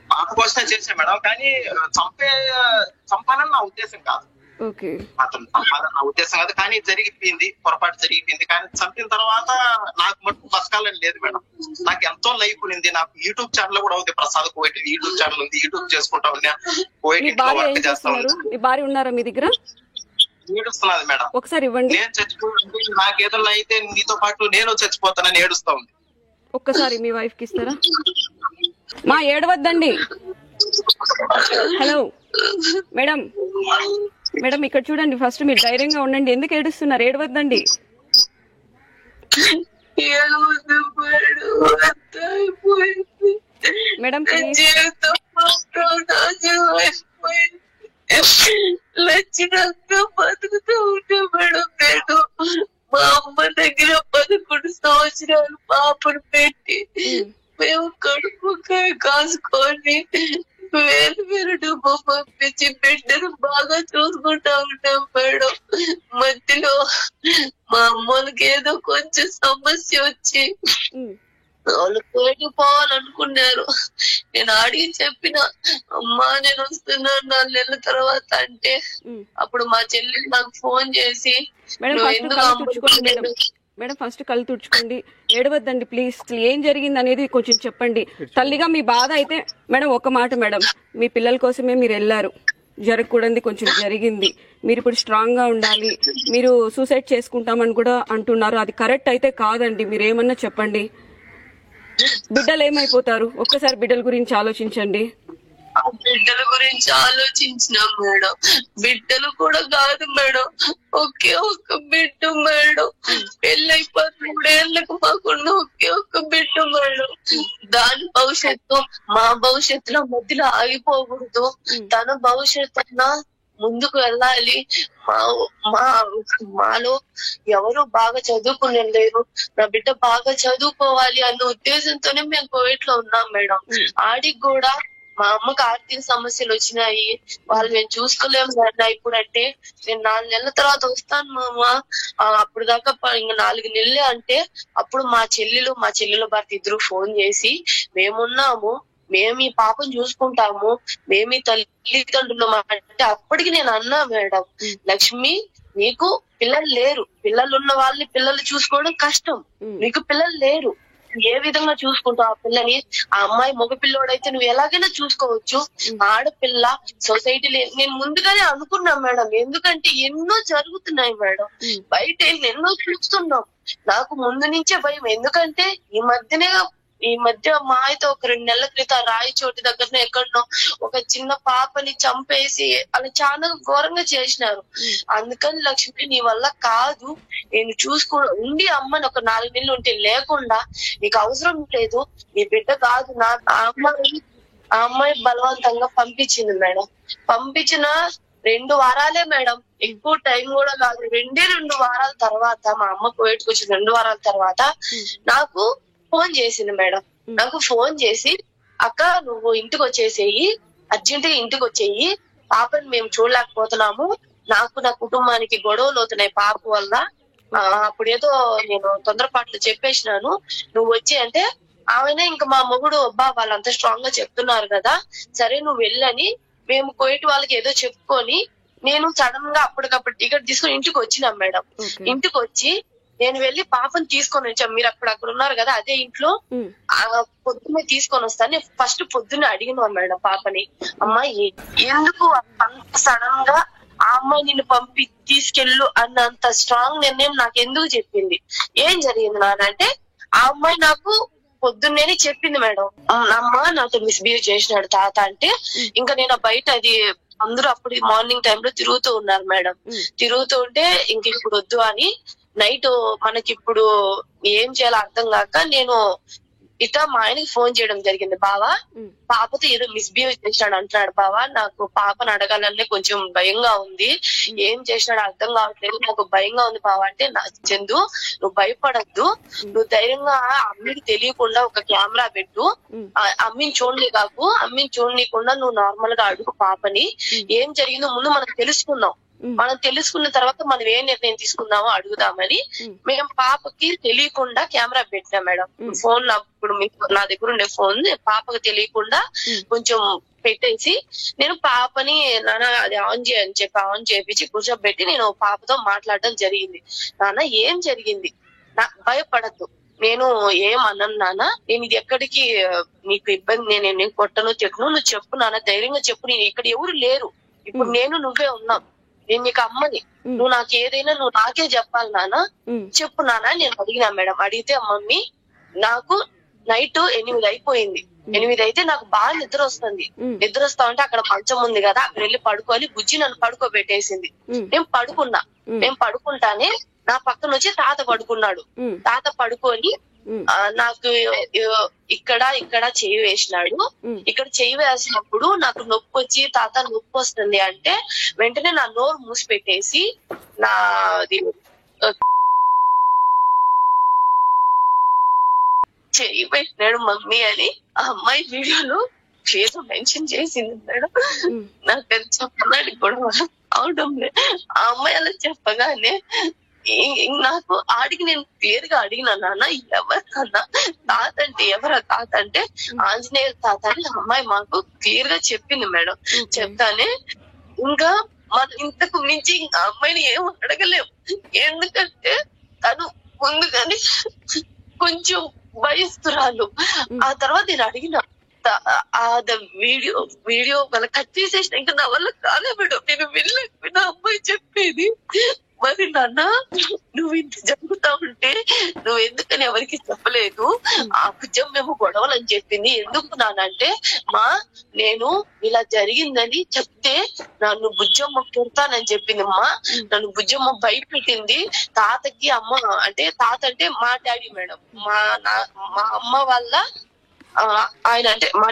పాప కోసమే చేసా మేడం, కానీ చంపాలని నా ఉద్దేశం కాదు. అతను చంపాలని నా ఉద్దేశం కాదు, కానీ జరిగిపోయింది, పొరపాటు జరిగిపోయింది. కానీ చంపిన తర్వాత నాకు మటుకు బతకాలని లేదు మేడం. నాకు ఎంతో లైఫ్ ఉంది. నాకు యూట్యూబ్ ఛానల్ కూడా ఉంది, ప్రసాద్ కోయిట్ యూట్యూబ్ ఛానల్ ఉంది. యూట్యూబ్ చేసుకుంటా ఉన్నా, కోయిట్ వర్క్ చేస్తా ఉన్నా. మీ భార్య ఉన్నారా మీ దగ్గర? ఏడుస్తున్నది మేడం. ఒకసారి ఇవ్వండి. నేను చచ్చిపోయి నాకు ఏదన్నా అయితే నీతో పాటు నేను చచ్చిపోతానని ఏడుస్తా ఉంది. ఒక్కసారి మీ వైఫ్ కి ఇస్తారా? మా ఏడవద్దండి. హలో మేడం, మేడం ఇక్కడ చూడండి. ఫస్ట్ మీరు ధైర్యంగా ఉండండి. ఎందుకు ఏడుస్తున్నారు? ఏడవద్దండి. మేడం లక్షణంగా బతుకుతూ ఉంటా మేడం. నేను మా అమ్మ దగ్గర 11 సంవత్సరాలు పాపను పెట్టి మేము కడుపు కాసుకొని వేలు డబ్బు పంపించి బిడ్డను బాగా చూసుకుంటా ఉంటాం మేడం. మధ్యలో మా అమ్మలకి ఏదో కొంచెం సమస్య వచ్చి వాళ్ళు కోయిట్ పోవాలనుకున్నారు. నేను అడిగి చెప్పిన, అమ్మా నేను వస్తున్నాను 4 నెలల తర్వాత అంటే, అప్పుడు మా చెల్లి నాకు ఫోన్ చేసి మేడం ఫస్ట్ కళ్ళు తుడుచుకోండి, ఏడవద్దండి ప్లీజ్. ఏం జరిగింది అనేది కొంచెం చెప్పండి. తల్లిగా మీ బాధ అయితే మేడం ఒక మాట మేడం, మీ పిల్లల కోసమే మీరు వెళ్ళారు, జరగకూడదు కొంచెం జరిగింది. మీరు ఇప్పుడు స్ట్రాంగ్ గా ఉండాలి. మీరు సూసైడ్ చేసుకుంటామని కూడా అంటున్నారు, అది కరెక్ట్ అయితే కాదండి. మీరు ఏమన్నా చెప్పండి. బిడ్డలు ఏమైపోతారు? ఒక్కసారి బిడ్డల గురించి ఆలోచించండి. బిడ్డల గురించి ఆలోచించినాం మేడం. బిడ్డలు కూడా కాదు మేడం, ఒకే ఒక్క బిడ్డ మేడం. పెళ్ళై 13 ఏళ్లకు మాకున్న ఒకే ఒక్క బిడ్డ మేడం. దాని భవిష్యత్తు మా భవిష్యత్తులో మధ్యలో ఆగిపోకూడదు. తన భవిష్యత్తు ముందుకు వెళ్ళాలి. మాలో ఎవరు బాగా చదువుకునే లేరు, నా బిడ్డ బాగా చదువుకోవాలి అన్న ఉద్దేశంతోనే మేము కోవిడ్ లో ఉన్నాం మేడం. ఆడికి కూడా మా అమ్మకి ఆర్థిక సమస్యలు వచ్చినాయి, వాళ్ళు మేము చూసుకోలేము కదా. ఇప్పుడు అంటే నేను 4 నెలల తర్వాత వస్తాను మామ, అప్పుడు దాకా ఇంకా 4 నెలలే అంటే, అప్పుడు మా చెల్లెలు భర్త ఇద్దరు ఫోన్ చేసి మేమున్నాము, మేము ఈ పాపను చూసుకుంటాము, మేము ఈ తల్లిదండ్రులు అంటే, అప్పటికి నేను అన్నా మేడం, లక్ష్మి నీకు పిల్లలు లేరు, పిల్లలు ఉన్న వాళ్ళని పిల్లలు చూసుకోవడం కష్టం, నీకు పిల్లలు లేరు, ఏ విధంగా చూసుకుంటావు ఆ పిల్లని? ఆ అమ్మాయి మగ పిల్లోడైతే నువ్వు ఎలాగైనా చూసుకోవచ్చు, ఆడపిల్ల సొసైటీలో నేను ముందుగానే అనుకున్నాం మేడం. ఎందుకంటే ఎన్నో జరుగుతున్నాయి మేడం, బయట ఎన్నో చూస్తున్నాం. నాకు ముందు నుంచే భయం. ఎందుకంటే ఈ మధ్య మా అయితే ఒక 2 నెలల క్రితం రాయచోటి దగ్గరనే ఎక్కడనో ఒక చిన్న పాపని చంపేసి అలా చాలా ఘోరంగా చేసినారు. అందుకని లక్ష్మి నీ వల్ల కాదు, నేను ఉండి అమ్మని ఒక 4 నెలలు ఉంటే లేకుండా నీకు అవసరం లేదు, నీ బిడ్డ కాదు నా అమ్మాయి బలవంతంగా పంపించింది మేడం. పంపించిన 2 వారాలే మేడం, ఎక్కువ టైం కూడా కాదు. 2 వారాల తర్వాత మా అమ్మ కోవిడ్కి వచ్చిన 2 వారాల తర్వాత నాకు ఫోన్ చేసింది మేడం. నాకు ఫోన్ చేసి, అక్క నువ్వు ఇంటికి వచ్చేసేయి, అర్జెంట్ గా ఇంటికి వచ్చేయి, పాపని మేము చూడలేకపోతున్నాము, నాకు నా కుటుంబానికి గొడవలు అవుతున్నాయి పాప వల్ల, అప్పుడేదో నేను తొందరపాట్లు చెప్పేసినాను, నువ్వు వచ్చి అంటే ఆమెనే ఇంకా మా మొగుడు అబ్బా వాళ్ళంతా స్ట్రాంగ్ గా చెప్తున్నారు కదా, సరే నువ్వు వెళ్ళని మేము కోయిట్ వాళ్ళకి ఏదో చెప్పుకొని నేను సడన్ గా అప్పటికప్పుడు టికెట్ తీసుకొని ఇంటికి వచ్చినాం మేడం. ఇంటికి వచ్చి నేను వెళ్ళి పాపని తీసుకొని వచ్చాం. మీరు అక్కడ ఉన్నారు కదా, అదే ఇంట్లో పొద్దున్నే తీసుకొని వస్తాను. ఫస్ట్ పొద్దున్నే అడిగినా మేడం పాపని, అమ్మాయి ఎందుకు అంత సడన్ గా ఆ అమ్మాయి నిన్ను తీసుకెళ్ళు అన్నంత స్ట్రాంగ్ నిర్ణయం నాకు ఎందుకు చెప్పింది, ఏం జరిగింది నానంటే, ఆ అమ్మాయి నాకు పొద్దున్నేనే చెప్పింది మేడం, అమ్మ నాతో మిస్బిహేవ్ చేసినాడు తాత అంటే. ఇంకా నేను బయట అది అందరూ అప్పుడు మార్నింగ్ టైంలో తిరుగుతూ ఉన్నారు మేడం. తిరుగుతూ ఉంటే ఇంక ఇప్పుడు వద్దు అని నైట్ మనకి ఇప్పుడు ఏం చేయాలో అర్థం కాక నేను ఇట్లా మా ఆయనకి ఫోన్ చేయడం జరిగింది. బావా పాపతో ఏదో మిస్బిహేవ్ చేసినాడు అంటున్నాడు బావా, నాకు పాపను అడగాలనే కొంచెం భయంగా ఉంది, ఏం చేసినాడు అర్థం కావట్లేదు, నాకు భయంగా ఉంది బావా అంటే, నా చందు నువ్వు భయపడద్దు, నువ్వు ధైర్యంగా అమ్మికి తెలియకుండా ఒక కెమెరా పెట్టు, అమ్మిని చూడనీయకుండా నువ్వు నార్మల్ గా అడుగు పాపని, ఏం జరిగిందో ముందు మనం తెలుసుకుందాం, మనం తెలుసుకున్న తర్వాత మనం ఏ నిర్ణయం తీసుకుందామో అడుగుదామని మేము పాపకి తెలియకుండా కెమెరా పెట్టినాం మేడం. ఫోన్ ఇప్పుడు నా దగ్గర ఉండే ఫోన్ పాపకి తెలియకుండా కొంచెం పెట్టేసి నేను పాపని నాన్న అది ఆన్ చేయని చెప్పి ఆన్ చేయించి కూర్చోబెట్టి నేను పాపతో మాట్లాడడం జరిగింది. నాన్న ఏం జరిగింది, భయపడద్దు, నేను ఏమన్నాను నాన్న, నేను ఇది ఎక్కడికి నీకు ఇబ్బంది, నేను కొట్టను తిట్టను, నువ్వు చెప్పు నాన్న, ధైర్యంగా చెప్పు, నేను ఇక్కడ ఎవరు లేరు, ఇప్పుడు నేను నువ్వే ఉన్నాం, నేను నీకు అమ్మని, నువ్వు నాకు ఏదైనా నువ్వు నాకే చెప్పాలి నాన్న, చెప్పు నాన్న నేను అడిగినా మేడం. అడిగితే మమ్మీ నాకు నైట్ 8 అయిపోయింది, 8 అయితే నాకు బాగా నిద్ర వస్తుంది, నిద్ర వస్తా ఉంటే అక్కడ మంచం ఉంది కదా అక్కడ వెళ్ళి పడుకోవాలి, బుజ్జి నన్ను పడుకోబెట్టేసింది. నేను పడుకుంటానే నా పక్కన వచ్చి తాత పడుకున్నాడు. తాత పడుకొని నాకు ఇక్కడ చెయ్యి వేసినాడు. ఇక్కడ చెయ్యి వేసినప్పుడు నాకు నొప్పి వచ్చి తాత నొప్పి వస్తుంది అంటే వెంటనే నా నోరు మూసిపెట్టేసి నాది చెయ్యి పెట్టినాడు మమ్మీ అని ఆ అమ్మాయి వీడియోలో పేరు మెన్షన్ చేసింది మేడం. నాకు అది చెప్పడానికి కూడా అవడం లేదు. ఆ అమ్మాయి అలా చెప్పగానే నాకు ఆడికి నేను క్లియర్ గా అడిగినా నాన్న ఎవరికన్నా తాత అంటే ఎవరా, తాత అంటే ఆంజనేయ తాత అని అమ్మాయి మాకు క్లియర్ గా చెప్పింది మేడం. చెప్తానే ఇంకా మనం ఇంతకు మించి ఇంకా అమ్మాయిని ఏం అడగలేము, ఎందుకంటే తను ముందుగానే కొంచెం భయస్తురాలు. ఆ తర్వాత నేను అడిగిన వీడియో వాళ్ళ కట్ చేసేసిన, ఇంకా నా వల్ల కాలే మేడం, నేను వెళ్ళలేకపోయినా అమ్మాయి చెప్పేది. మరి నాన్న నువ్వు ఇంత జరుగుతా ఉంటే నువ్వు ఎందుకని ఎవరికి చెప్పలేదు, ఆ భుజం మేము గొడవలని చెప్పింది ఎందుకు నానంటే, మా నేను ఇలా జరిగిందని చెప్తే నన్ను బుజ్జమ్మ కొడతానని చెప్పింది. మా నన్ను బుజ్జమ్మ భయపెట్టింది. తాతకి అమ్మ అంటే తాత అంటే మా డాడీ మేడం, మా అమ్మ వాళ్ళ ఆయన అంటే మా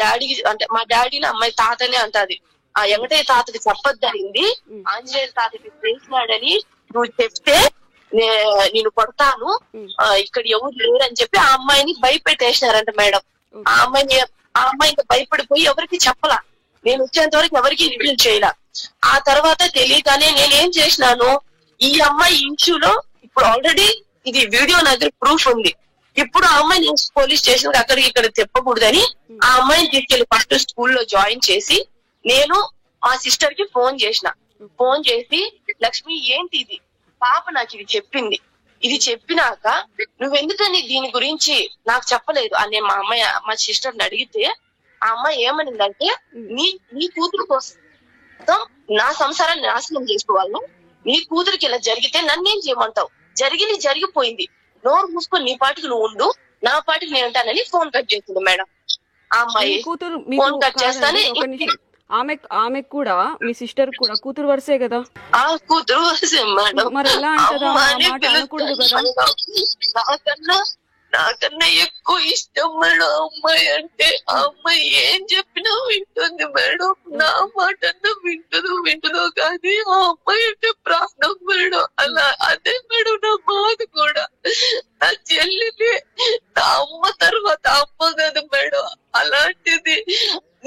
డాడీకి అంటే మా డాడీని అమ్మాయి తాతనే అంటది. ఆ వెంకటయ్య తాతకి చెప్పొద్దనింది, ఆంజనేయ తాతకి తెలిసినాడని నువ్వు చెప్తే నేను కొడతాను, ఇక్కడ ఎవరు లేరు అని చెప్పి ఆ అమ్మాయిని భయపెట్టేసినారంట మేడం. ఆ అమ్మాయి ఇంకా భయపడిపోయి ఎవరికి చెప్పలా, నేను వచ్చేంత వరకు ఎవరికి రివీల్ చేయలా. ఆ తర్వాత తెలియగానే నేనేం చేసినాను, ఈ అమ్మాయి ఇష్యూలో ఇప్పుడు ఆల్రెడీ ఇది వీడియో నా దగ్గర ప్రూఫ్ ఉంది, ఇప్పుడు ఆ అమ్మాయి నేను పోలీస్ స్టేషన్ అక్కడికి ఇక్కడ చెప్పకూడదని ఆ అమ్మాయిని తీసుకెళ్లి ఫస్ట్ స్కూల్లో జాయిన్ చేసి నేను మా సిస్టర్ కి ఫోన్ చేసి లక్ష్మి ఏంటి ఇది, పాప నాకు ఇది చెప్పింది, ఇది చెప్పినాక నువ్వెందుకని దీని గురించి నాకు చెప్పలేదు అని మా సిస్టర్ని అడిగితే ఆ అమ్మాయి ఏమనిందంటే, నీ కూతురు కోసం నా సంసారాన్ని నాశనం చేసుకోవాలి, నీ కూతురికి ఇలా జరిగితే నన్నేం చేయమంటావు, జరిగిపోయింది, నోరు మూసుకొని నీ పాటికి నువ్వు ఉండు, నా పాటికి నేను ఉంటానని ఫోన్ కట్ చేసింది మేడం. ఆ అమ్మాయి ఫోన్ కట్ చేస్తానే ఆమె కూడా మీ సిస్టర్ కూడా కూతురు వరుసే కదా, ఆ కూతురు వరుసే మేడం. మరి ఎలా అనకూడదు కదా, నాకన్నా ఎక్కువ ఇష్టం మేడం అమ్మాయి అంటే. ఆ అమ్మాయి ఏం చెప్పినా వింటుంది మేడం, నా మాట వింటుందో కానీ ఆ అమ్మాయి అంటే ప్రాణం మేడం. అలా అదే మేడం నా బాధ కూడా, నా చెల్లిని నా అమ్మ తర్వాత అమ్మ కదా మేడం. అలాంటిది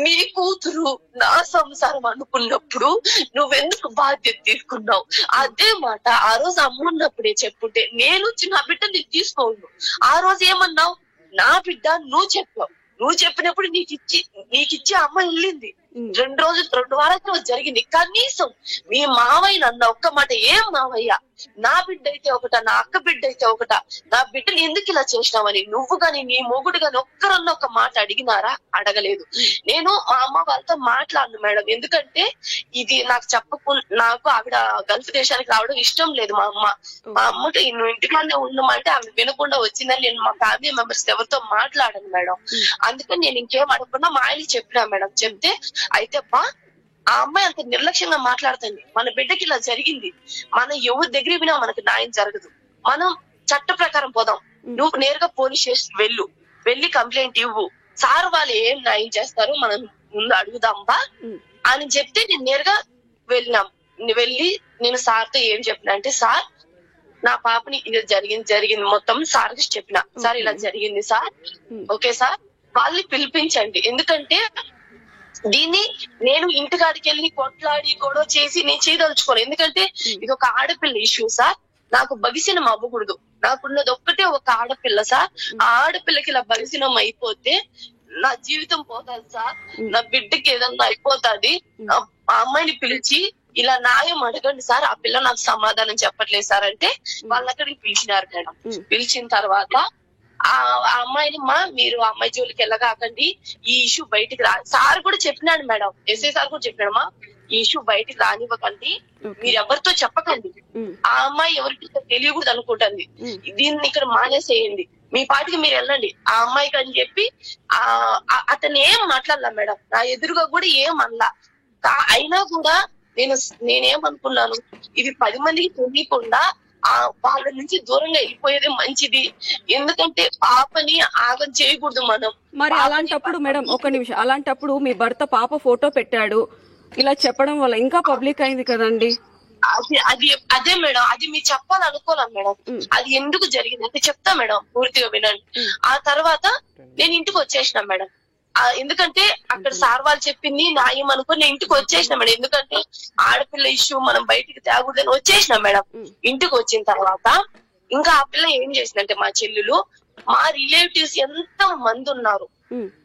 నీ కూతురు నా సంసారం అనుకున్నప్పుడు నువ్వెందుకు బాధ్యత తీసుకున్నావు? అదే మాట ఆ రోజు అమ్మ ఉన్నప్పుడే చెప్పుంటే నేను వచ్చి నా బిడ్డని తీసుకోను. ఆ రోజు ఏమన్నావు, నా బిడ్డ నువ్వు చెప్పావు, నువ్వు చెప్పినప్పుడు నీకిచ్చి అమ్మ వెళ్ళింది. 2 వారాలు జరిగింది. కనీసం మీ మావయ్య అన్న ఒక్క మాట, ఏం మావయ్య నా బిడ్డ అయితే ఒకట, నా అక్క బిడ్డ అయితే ఒకట, నా బిడ్డని ఎందుకు ఇలా చేసినావని నువ్వు గాని నీ మొగుడు గాని ఒక్కరన్న ఒక మాట అడిగినారా? అడగలేదు. నేను మా అమ్మ వాళ్ళతో మాట్లాడను మేడం, ఎందుకంటే ఇది నాకు ఆవిడ గల్ఫ్ దేశానికి రావడం ఇష్టం లేదు. మా అమ్మకి నువ్వు ఇంటికానే ఉండమంటే ఆవిడ వినకుండా వచ్చిందని నేను మా ఫ్యామిలీ మెంబర్స్ ఎవరితో మాట్లాడను మేడం. అందుకని నేను ఇంకేం అడగకుండా మా ఆయనకి చెప్పినా మేడం. చెప్తే అయితే ఆ అమ్మాయి అంత నిర్లక్ష్యంగా మాట్లాడుతుంది, మన బిడ్డకి ఇలా జరిగింది, మనం ఎవరి దగ్గర వినా మనకు న్యాయం జరగదు, మనం చట్ట ప్రకారం పోదాం, నువ్వు నేరుగా పోలీస్ స్టేషన్ వెళ్ళి కంప్లైంట్ ఇవ్వు, సార్ వాళ్ళు ఏం న్యాయం చేస్తారో మనం ముందు అడుగుదాంబా అని చెప్తే నేను నేరుగా వెళ్ళి నేను సార్తో ఏం చెప్పినా అంటే, సార్ నా పాపని ఇది జరిగింది మొత్తం సార్కి చెప్పిన, సార్ ఇలా జరిగింది సార్, ఓకే సార్ వాళ్ళని పిలిపించండి, ఎందుకంటే దీన్ని నేను ఇంటికాడికి వెళ్ళి కొట్లాడి గొడవ చేసి నేను చేయదలుచుకోను, ఎందుకంటే ఇది ఒక ఆడపిల్ల ఇష్యూ సార్, నాకు బగిసినం అవ్వకూడదు, నాకున్నది ఒక్కటే ఒక ఆడపిల్ల సార్, ఆ ఆడపిల్లకి ఇలా బగిసినం అయిపోతే నా జీవితం పోతుంది సార్, నా బిడ్డకి ఏదన్నా అయిపోతాది, ఆ అమ్మాయిని పిలిచి ఇలా న్యాయం అడగండి సార్, ఆ పిల్ల నాకు సమాధానం చెప్పట్లేదు సార్ అంటే వాళ్ళ అక్కడికి పిలిచినారు మేడం. పిలిచిన తర్వాత ఆ అమ్మాయిని మీరు ఆ అమ్మాయి జోలికి వెళ్ళగాకండి, ఈ ఇష్యూ బయటికి సార్ కూడా చెప్పినాడు మేడం, ఎస్ఐ సార్ కూడా చెప్పాడమ్మా, ఈ ఇష్యూ బయటికి రానివ్వకండి, మీరు ఎవరితో చెప్పకండి, ఆ అమ్మాయి ఎవరికి తెలియకూడదు అనుకుంటుంది, దీన్ని ఇక్కడ మానేసేయండి, మీ పాటికి మీరు వెళ్ళండి ఆ అమ్మాయికి అని చెప్పి అతను ఏం మాట్లాడలా మేడం, నా ఎదురుగా కూడా ఏం అనలా. అయినా కూడా నేనేమనుకున్నాను, ఇది 10 మందికి తెలియకుండా వాళ్ళ నుంచి దూరంగా వెళ్ళిపోయేదే మంచిది, ఎందుకంటే పాపని ఆగం చేయకూడదు మనం. మరి అలాంటప్పుడు మేడం ఒక నిమిషం, అలాంటప్పుడు మీ భర్త పాప ఫోటో పెట్టాడు ఇలా చెప్పడం వల్ల ఇంకా పబ్లిక్ అయింది కదండి. అదే మేడం, అది మీరు చెప్పాలనుకోలేం మేడం, అది ఎందుకు జరిగింది అంటే చెప్తా మేడం, పూర్తిగా వినండి. ఆ తర్వాత నేను ఇంటికి వచ్చేసిన మేడం, ఎందుకంటే అక్కడ సార్ వాళ్ళు చెప్పింది న్యాయం అనుకుని నేను ఇంటికి వచ్చేసిన మేడం, ఎందుకంటే ఆడపిల్ల ఇష్యూ మనం బయటికి తేగూడదని వచ్చేసిన మేడం. ఇంటికి వచ్చిన తర్వాత ఇంకా ఆ పిల్ల ఏం చేసిందంటే, మా చెల్లెలు మా రిలేటివ్స్ ఎంత మంది ఉన్నారు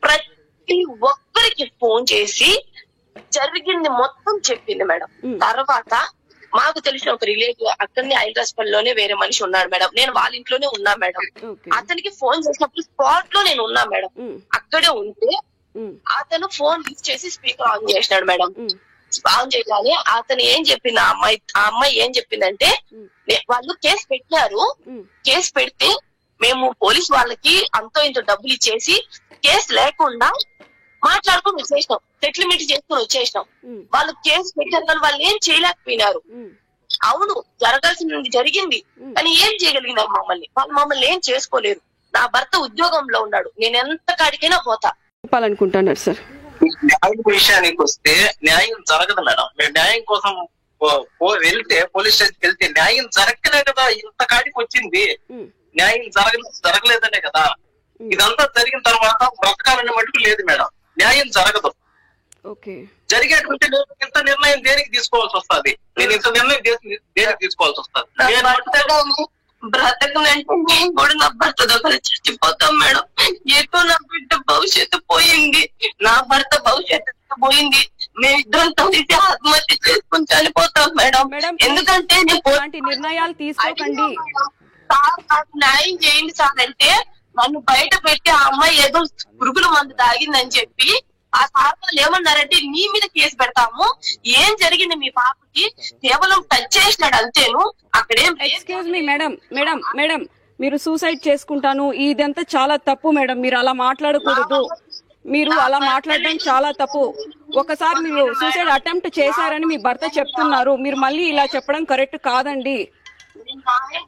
ప్రతి ఒక్కరికి ఫోన్ చేసి జరిగింది మొత్తం చెప్పింది మేడం. తర్వాత మాకు తెలిసిన ఒక రిలేటివ్ అక్కడనే ఐల్రాస్పల్లిలోనే వేరే మనిషి ఉన్నాడు మేడం, నేను వాళ్ళ ఇంట్లోనే ఉన్నా మేడం, అతనికి ఫోన్ చేసినప్పుడు స్పాట్ లో నేను ఉన్నా మేడం, అక్కడే ఉంటే అతను ఫోన్ లిఫ్ట్ చేసి స్పీకర్ ఆన్ చేసినాడు మేడం. ఆన్ చేయగానే అతను ఏం చెప్పింది, ఆ అమ్మాయి ఏం చెప్పిందంటే, వాళ్ళు కేసు పెట్టినారు, కేసు పెడితే మేము పోలీస్ వాళ్ళకి అంతో ఇంత డబ్బులు ఇచ్చేసి కేసు లేకుండా మాట్లాడుకుని వచ్చేసినాం, సెటిల్మెంట్ చేసుకుని వచ్చేసినాం, వాళ్ళు కేసు పెట్టారు కానీ వాళ్ళు ఏం చేయలేకపోయినారు. అవును జరగాల్సింది జరిగింది కానీ ఏం చేయగలిగినారు వాళ్ళు మమ్మల్ని ఏం చేసుకోలేరు. నా భర్త ఉద్యోగంలో ఉన్నాడు, నేను ఎంత కాడికైనా పోతా. చెప్పాలనుకుంటున్నారు సార్, న్యాయం విషయానికి వస్తే న్యాయం జరగదు మేడం. మేము న్యాయం కోసం వెళ్తే పోలీస్ స్టేషన్కి వెళ్తే న్యాయం జరగలే కదా ఇంత కాడికి వచ్చింది, న్యాయం జరగలేదనే కదా. ఇదంతా జరిగిన తర్వాత బ్రతకాలనే మటుకు లేదు మేడం, న్యాయం జరగదు. జరిగేటువంటి ఇంత నిర్ణయం దేనికి తీసుకోవాల్సి వస్తుంది, నేను ఇంత నిర్ణయం దేనికి తీసుకోవాల్సి వస్తుంది. బ్రతకనంటే నేను కూడా నా భర్త దగ్గర చచ్చిపోతాం మేడం. ఎటు నా బిడ్డ భవిష్యత్తు పోయింది, నా భర్త భవిష్యత్తు పోయింది, మేమిద్దరం కలిసి ఆత్మహత్య చేసుకుని చనిపోతాం మేడం. ఎందుకంటే నిర్ణయాలు తీసుకోకండి, న్యాయం చేయండి సార్ అంటే నన్ను బయట పెట్టి ఆ అమ్మాయి ఏదో పురుగుల మందు తాగిందని చెప్పి ఆ సార్ వాళ్ళు ఏమన్నారంటే నీ మీద కేసు పెడతాము, ఏం జరిగింది మీ పాపకి కేవలం టచ్ చేసినాడు అంతేను, అక్కడేం. Excuse me madam, madam madam మీరు సూసైడ్ చేసుకుంటాను ఇదంతా చాలా తప్పు మేడం, మీరు అలా మాట్లాడకూడదు, మీరు అలా మాట్లాడడం చాలా తప్పు. ఒకసారి మీరు సూసైడ్ అటెంప్ట్ చేశారని మీ భర్త చెప్తున్నారు, మీరు మళ్ళీ ఇలా చెప్పడం కరెక్ట్ కాదండి.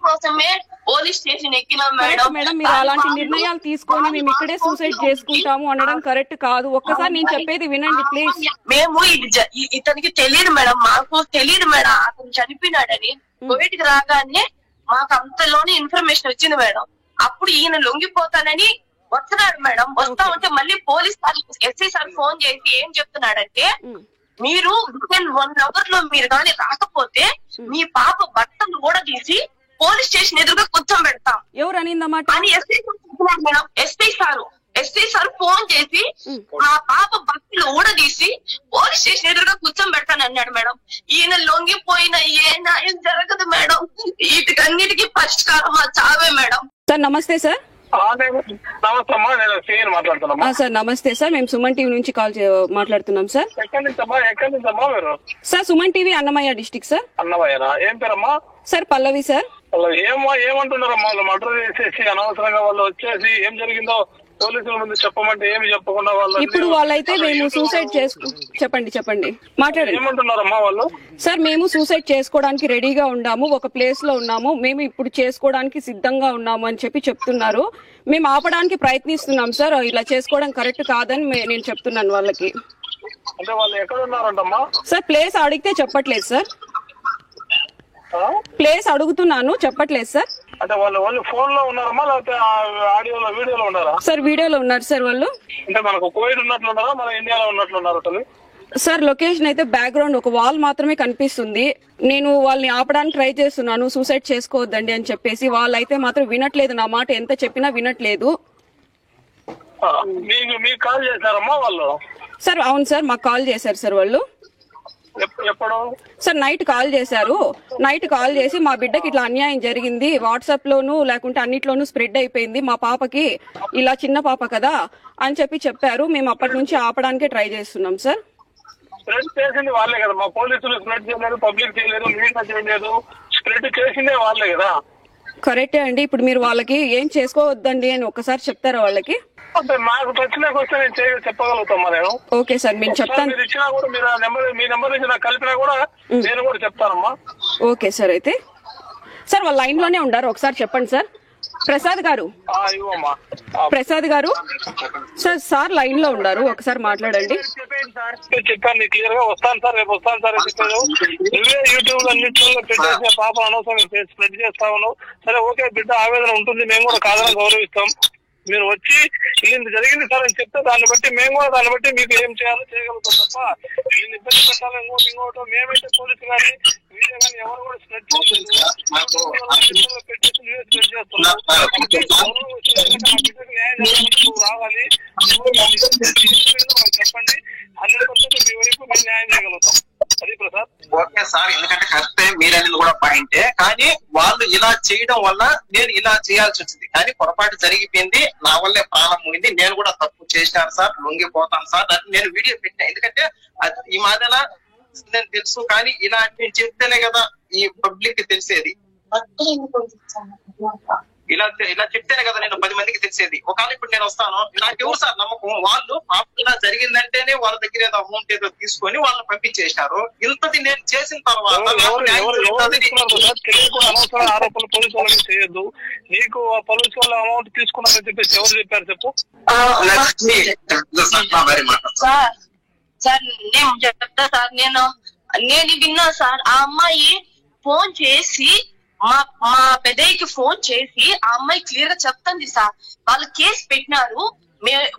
కోసమే పోలీస్ స్టేషన్ ఎక్కినా మేడం. మేడం మీరు అలాంటి నిర్ణయాలు తీసుకొని మేము ఇక్కడే సూసైడ్ చేసుకుంటాము అనడం కరెక్ట్ కాదు. ఒక్కసారి నేను చెప్పేది వినండి ప్లీజ్. మేము ఇతనికి తెలియదు మేడం, మాకు తెలియదు మేడం అతను చనిపోయినాడని. కోవిడ్కి రాగానే మాకు అంతలోనే ఇన్ఫర్మేషన్ వచ్చింది మేడం. అప్పుడు ఈయన లొంగిపోతానని వస్తున్నాడు మేడం. వస్తా ఉంటే మళ్ళీ పోలీస్ ఎస్ఐ సార్ ఫోన్ చేసి ఏం చెప్తున్నాడంటే, మీరు వితిన్ 1 hour లో మీరు కానీ రాకపోతే మీ పాప బట్టలు కూడా తీసి పోలీస్ స్టేషన్ ఎదురుగా కూర్చోబెడతాం. ఎవరు అనిందన్నమాట అని ఎస్ఐ సార్ ఫోన్ చేసి నా పాప బట్టలు కూడా తీసి పోలీస్ స్టేషన్ ఎదురుగా కూర్చోబెడతాను అన్నాడు మేడం. ఈయన లొంగిపోయిన ఏ న్యాయం జరగదు మేడం, వీటికన్నిటికీ పరిష్కారం ఆ చావే మేడం. సార్ నమస్తే సార్. సార్ నమస్తే సార్, మేము సుమన్ టీవీ నుంచి మాట్లాడుతున్నాం sir. Sir Suman TV Annamayya district sir. Annamayya ఏం పేరమ్మా? సార్ పల్లవి సార్. ఏమంటున్నారమ్మా వాళ్ళు మర్డర్ చేసేసి అనవసరంగా వాళ్ళు వచ్చేసి ఏం జరిగిందో పోలీసుల ముందు చెప్పమంటే ఏమి చెప్పకుండా వాళ్ళు ఇప్పుడు వాళ్ళైతే మేము సూసైడ్ చెప్పండి మాట్లాడండి. ఏమంటున్నారమ్మా వాళ్ళు? సార్ మేము సూసైడ్ చేసుకోవడానికి రెడీగా ఉన్నాము, ఒక ప్లేస్ లో ఉన్నాము, మేము ఇప్పుడు చేసుకోవడానికి సిద్ధంగా ఉన్నాము అని చెప్పి చెప్తున్నారు. మేము ఆపడానికి ప్రయత్నిస్తున్నాం సార్, ఇలా చేసుకోవడం కరెక్ట్ కాదని నేను చెప్తున్నాను వాళ్ళకి. అంటే వాళ్ళు ఎక్కడ ఉన్నారంటమ్మా? సార్ ప్లేస్ అడిగితే చెప్పట్లేదు సార్, ప్లేస్ అడుగుతున్నాను చెప్పట్లేదు సార్. అంటే వాళ్ళు ఫోన్ లో ఉన్నారమ్మా లేకపోతే ఆడియోలో వీడియోలో ఉన్నారా? సార్ వీడియోలో ఉన్నారు సార్ వాళ్ళు. అంటే మనకు కోవిడ్ ఉన్నట్లున్నారా మన ఇండియాలో ఉన్నట్లున్నారా? సార్ లొకేషన్ అయితే బ్యాక్గ్రౌండ్ ఒక వాల్ మాత్రమే కనిపిస్తుంది. నేను వాళ్ళని ఆపడానికి ట్రై చేస్తున్నాను, సూసైడ్ చేసుకోవద్దండి అని చెప్పేసి. వాళ్ళైతే మాత్రం వినట్లేదు, నా మాట ఎంత చెప్పినా వినట్లేదు. మీకు కాల్ చేశారమ్మా వాళ్ళు? సార్ అవును సార్, మాకు కాల్ చేశారు సార్ వాళ్ళు. ఎప్పుడు సార్? నైట్ కాల్ చేశారు. నైట్ కాల్ చేసి మా బిడ్డకి ఇట్లా అన్యాయం జరిగింది, వాట్సాప్ లోను లేకుంటే అన్నిట్లోనూ స్ప్రెడ్ అయిపోయింది, మా పాపకి ఇలా చిన్న పాప కదా అని చెప్పారు. మేము అప్పటి నుంచి ఆపడానికే ట్రై చేస్తున్నాం సార్. స్ప్రెడ్ చేసింది వాళ్ళే కదా, మా పోలీసులు స్ప్రెడ్ చేయలేదు, పబ్లిక్ చేయలేదు, మీడియా చేయలేదు, స్ప్రెడ్ చేసిందే వాళ్ళే కదా. కరెక్టే అండి. ఇప్పుడు మీరు వాళ్ళకి ఏం చేసుకోవద్దండి అని ఒకసారి చెప్తారా వాళ్ళకి? అంటే మాకు టచ్లోకి వస్తే నేను చెప్పగలుగుతామా నేను? ఓకే సార్, మేము చెప్తాను. మీరు ఇచ్చినా కూడా, మీరు మీ నెంబర్ నుంచి నాకు కలిపినా కూడా నేను కూడా చెప్తానమ్మా. Okay sir. అయితే సార్ వాళ్ళు లైన్ లోనే ఉండారు, ఒకసారి చెప్పండి సార్. ప్రసాద్ గారు, ప్రసాద్ గారు సార్ లైన్ లో ఉన్నారు, ఒకసారి మాట్లాడండి. చెప్పాను క్లియర్ గా, వస్తాను సార్, రేపు వస్తాను సార్. నువ్వే యూట్యూబ్ లో అన్నింటిలో పెట్టేసి పాప అనవసరం స్ప్రెడ్ చేస్తా ఉన్నావు. సరే ఓకే, బిడ్డ ఆవేదన ఉంటుంది, మేము కూడా కాదని గౌరవిస్తాం. మీరు వచ్చి ఇంత జరిగింది సార్ అని చెప్తే దాన్ని బట్టి మేము కూడా దాన్ని బట్టి మీకు ఏం చేయాలో చేయగలుగుతాం తప్ప వీళ్ళని ఇబ్బంది పెట్టాలి ఇంకోటి మేమైతే పోలీసు కానీ మీడియా కానీ ఎవరు కూడా స్ప్రెడ్ పెట్టేసి నువ్వే స్ప్రెడ్ చేస్తున్నావు. రావాలి చెప్పండి, 100% మీ వరకు మేము న్యాయం చేయగలుగుతాం. అది ప్రసాద్. ఓకే సార్, ఎందుకంటే కరెక్టే మీరనేది కూడా పాయింటే, కానీ వాళ్ళు ఇలా చేయడం వల్ల నేను ఇలా చేయాల్సి వచ్చింది. కానీ పొరపాటు జరిగిపోయింది, నా వల్లే ప్రాణం పోయింది, నేను కూడా తప్పు చేశాను సార్, లొంగిపోతాను సార్ అని నేను వీడియో పెట్టినా. ఎందుకంటే ఈ మాదిన నేను తెలుసు, కానీ ఇలా నేను చెప్తేనే కదా ఈ పబ్లిక్ తెలిసేది. ఇలా చెప్తేనే కదా నేను 10 మందికి తెలిసేది. ఒకవేళ ఇప్పుడు నేను వస్తాను, నాకు ఎవరు సార్ నమ్మకం? వాళ్ళు ఇలా జరిగిందంటేనే వాళ్ళ దగ్గర ఏదో అమౌంట్ ఏదో తీసుకొని వాళ్ళని పంపించేశారు. ఇంతది నేను చేసిన తర్వాత ఆరోపణలు పోలీసు వాళ్ళకి చేయొద్దు. నీకు పోలీసు వాళ్ళు అమౌంట్ తీసుకున్నారని చెప్పేసి ఎవరు చెప్పారు చెప్పు? సార్ నేను చెప్తా సార్, నేను విన్నా సార్. ఆ అమ్మాయి ఫోన్ చేసి మా పెద్దయ్యకి ఫోన్ చేసి ఆ అమ్మాయి క్లియర్ గా చెప్తుంది సార్, వాళ్ళు కేసు పెట్టినారు,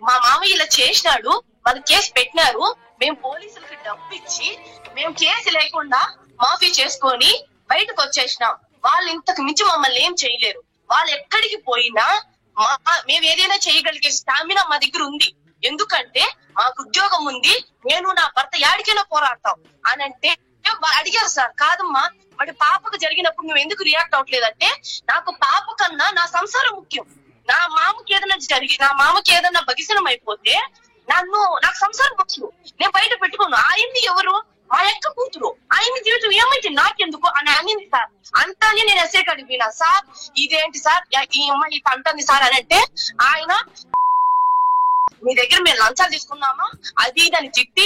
మా మామయ్య ఇలా చేసినాడు, వాళ్ళు కేసు పెట్టినారు, మేము పోలీసులకి డబ్బు ఇచ్చి మేము కేసు లేకుండా మాఫీ చేసుకొని బయటకు వచ్చేసినాం. వాళ్ళు ఇంతకు మించి మమ్మల్ని ఏం చేయలేరు. వాళ్ళు ఎక్కడికి పోయినా మేము ఏదైనా చేయగలిగే స్టామినా మా దగ్గర ఉంది. ఎందుకంటే మాకు ఉద్యోగం ఉంది, నేను నా భర్త యాడికైనా పోరాడతాం అని అంటే అడిగారు సార్. కాదమ్మా, మరి పాపకు జరిగినప్పుడు నువ్వు ఎందుకు రియాక్ట్ అవ్వట్లేదంటే, నాకు పాప కన్నా నా సంసారం ముఖ్యం. నా మామకి ఏదైనా బగిసనం అయిపోతే నాకు సంసారం ముఖ్యం, నేను బయట పెట్టుకోను. ఆయన్ని ఎవరు? మా యొక్క కూతురు. ఆయన్ని జీవితం ఏమైతే నాకెందుకు అని అనింది సార్. అంతానే నేను ఎస్ఐ అడిగినా, సార్ ఇదేంటి సార్ ఈ అమ్మాయి అంటుంది సార్ అని అంటే, ఆయన మీ దగ్గర మేము లంచాలు తీసుకున్నామా అది దాన్ని తిట్టి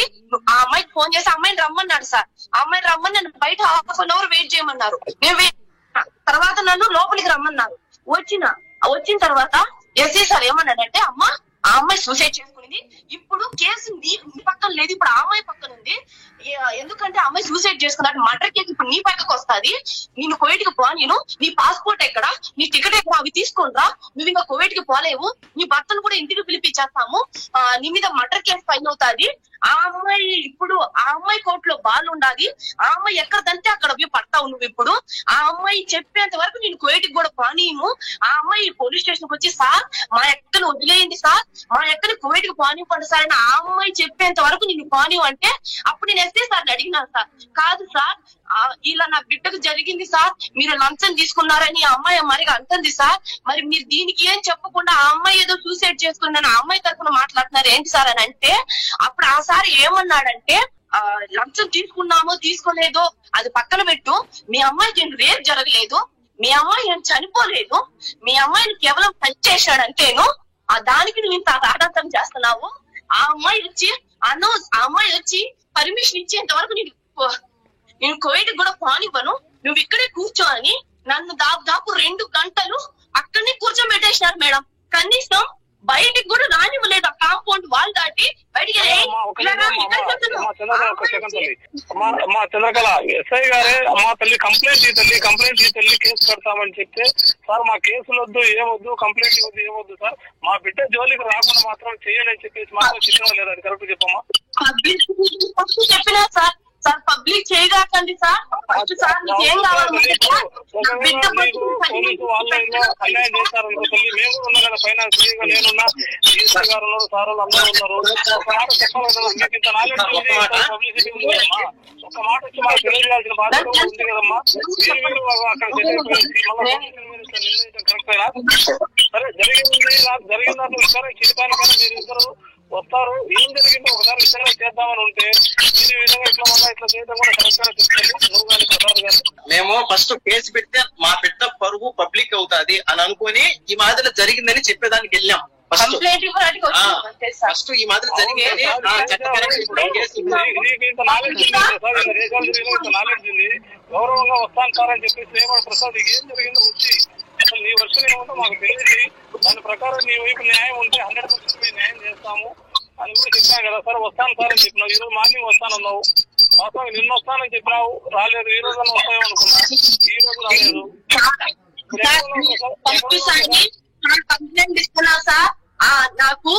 ఆ అమ్మాయికి ఫోన్ చేసి అమ్మాయిని రమ్మన్నాడు సార్. ఆ అమ్మాయిని రమ్మని నన్ను బయట 1/2 hour వెయిట్ చేయమన్నారు. నేను తర్వాత నన్ను లోపలికి రమ్మన్నారు. వచ్చిన తర్వాత ఎస్ఐ సార్ ఏమన్నాడంటే, అమ్మా ఆ అమ్మాయి సూసైడ్ చేసుకునేది, ఇప్పుడు కేసు నీ పక్కన లేదు, ఇప్పుడు ఆ అమ్మాయి పక్కన ఉంది. ఎందుకంటే ఆ అమ్మాయి సూసైడ్ చేసుకున్నట్టు మర్డర్ కేసు ఇప్పుడు నీ పక్కకు వస్తుంది. నేను కువైట్కి పోను, నీ పాస్పోర్ట్ ఎక్కడ, నీ టికెట్ ఎక్కడ, అవి తీసుకోనరా, నువ్వు ఇంకా కువైట్కి పోలేవు, నీ భర్తను కూడా ఇంటికి పిలిపించేస్తాము, నీ మీద మర్డర్ కేసు ఫైన్ అవుతాది. ఆ అమ్మాయి కోర్టులో బాల్ ఉండాలి. ఆ అమ్మాయి ఎక్కడదంటే అక్కడ పోయి పడతావు నువ్వు. ఇప్పుడు ఆ అమ్మాయి చెప్పేంత వరకు నేను కువైట్కి కూడా పోనీయము. ఆ అమ్మాయి పోలీస్ స్టేషన్ కి వచ్చి, సార్ మా ఎక్కని వదిలేయండి సార్, మా ఎక్కని కువైట్కి పోనివ్వండి సార్ అని ఆ అమ్మాయి చెప్పేంత వరకు నేను పోనివ్వు అంటే, అప్పుడు నేను ఎస్ఐ సార్ని అడిగినాను సార్. కాదు సార్, ఇలా నా బిడ్డకు జరిగింది సార్, మీరు లంచం తీసుకున్నారని ఆ అమ్మాయి మరిగా అంటుంది సార్, మరి మీరు దీనికి ఏం చెప్పకుండా ఆ అమ్మాయి ఏదో సూసైడ్ చేసుకున్నాను ఆ అమ్మాయి తరఫున మాట్లాడుతున్నారు ఏంటి సార్ అని అంటే, అప్పుడు ఆ సార్ ఏమన్నాడంటే, లంచం తీసుకున్నామో తీసుకోలేదో అది పక్కన పెట్టు, మీ అమ్మాయికి రేప్ జరగలేదు, మీ అమ్మాయి ఏం చనిపోలేదు, మీ అమ్మాయిని కేవలం టచ్ చేశాడంటేను దానికి నువ్వు ఇంత ఆడంతం చేస్తున్నావు. ఆ అమ్మాయి వచ్చి పర్మిషన్ ఇచ్చేంత వరకు నేను కువైట్ కూడా పోనివ్వను, నువ్వు ఇక్కడే కూర్చో అని నన్ను దాదాపు 2 గంటలు అక్కడనే కూర్చోబెట్టేసినారు మేడం. కనీసం బయటికి కూడా రానివ్వలేదు. ఆ కాంపౌండ్ వాల్ దాటి బయటికి మా చంద్రకళ ఎస్ఐ గారే మా తల్లి కంప్లైంట్ ఈ తల్లి కేసు పెడతామని చెప్తే, సార్ మా కేసులు వద్దు ఏమొద్దు, కంప్లైంట్ ఇవ్వద్దు ఏమొద్దు సార్, మా బిడ్డ జోలికి రాకుండా మాత్రం చేయాలని చెప్పేసి మాత్రం చెప్పినా లేదు. అది కరెక్ట్ చెప్పమ్మా. చెప్పినా సార్. సార్ పబ్లిక్ చేయగాకండి సార్. ఫస్ట్ సార్ మీకు ఏం కావాలి? పోలీసు వాళ్ళు అన్యాయం చేస్తారు తల్లి. మేము కూడా ఉన్నాం కదా పైన, ఫ్రీగా నేనున్నా, ఈశ్వర్ గారు ఉన్నారు, సార్ వాళ్ళు అందరూ ఉన్నారు. ఒక మాట చెప్పాలి, మీకు ఇంత నాలెడ్జ్ ఉంది, పబ్లిసిటీ ఉంది కదమ్మా. ఒక మాట వచ్చి మాకు తెలియజేయాల్సిన బాధ్యత ఉంది కదమ్మా. మీరు అక్కడ కరెక్టేనా? సరే జరిగింది, నాకు జరిగిందని సరే చిరుపానికైనా మీరు ఇద్దరు వస్తారు. ఏం జరిగిందో ఒకసారి విషయంగా చేద్దామని ఉంటే ఈ విధంగా ఇట్లా మళ్ళీ ఇట్లా చేయడం కూడా కరెక్ట్ గా చెప్తారు. నువ్వు కానీ ప్రసాద్ గారు మేము ఫస్ట్ కేసు పెడితే మా బిడ్డ పరువు పబ్లిక్ అవుతాది అని అనుకుని ఈ మాదిరి జరిగిందని చెప్పేదానికి వెళ్ళాం. ఫస్ట్ ఈ మాదిరి జరిగింది నాలెడ్జ్ ఉంది, గౌరవంగా వస్తాను సార్ అని చెప్పేసి ఏమో ప్రసాద్ ఏం జరిగిందో వచ్చి అసలు నీ వర్షం ఏముందో మాకు తెలియదు, దాని ప్రకారం నీ వైపు న్యాయం ఉంటే 100% మేము న్యాయం చేస్తాము అని కూడా చెప్పాను కదా. సరే వస్తాను సార్ అని చెప్పినావు, ఈ రోజు మార్నింగ్ వస్తానన్నావు. వాస్తవం నిన్న వస్తానని చెప్పినావు, రాలేదు. ఈ రోజు వస్తాయో అనుకున్నా, ఈ రోజు రాలేదు. కంప్లైంట్ ఇస్తున్నా సార్. నాకు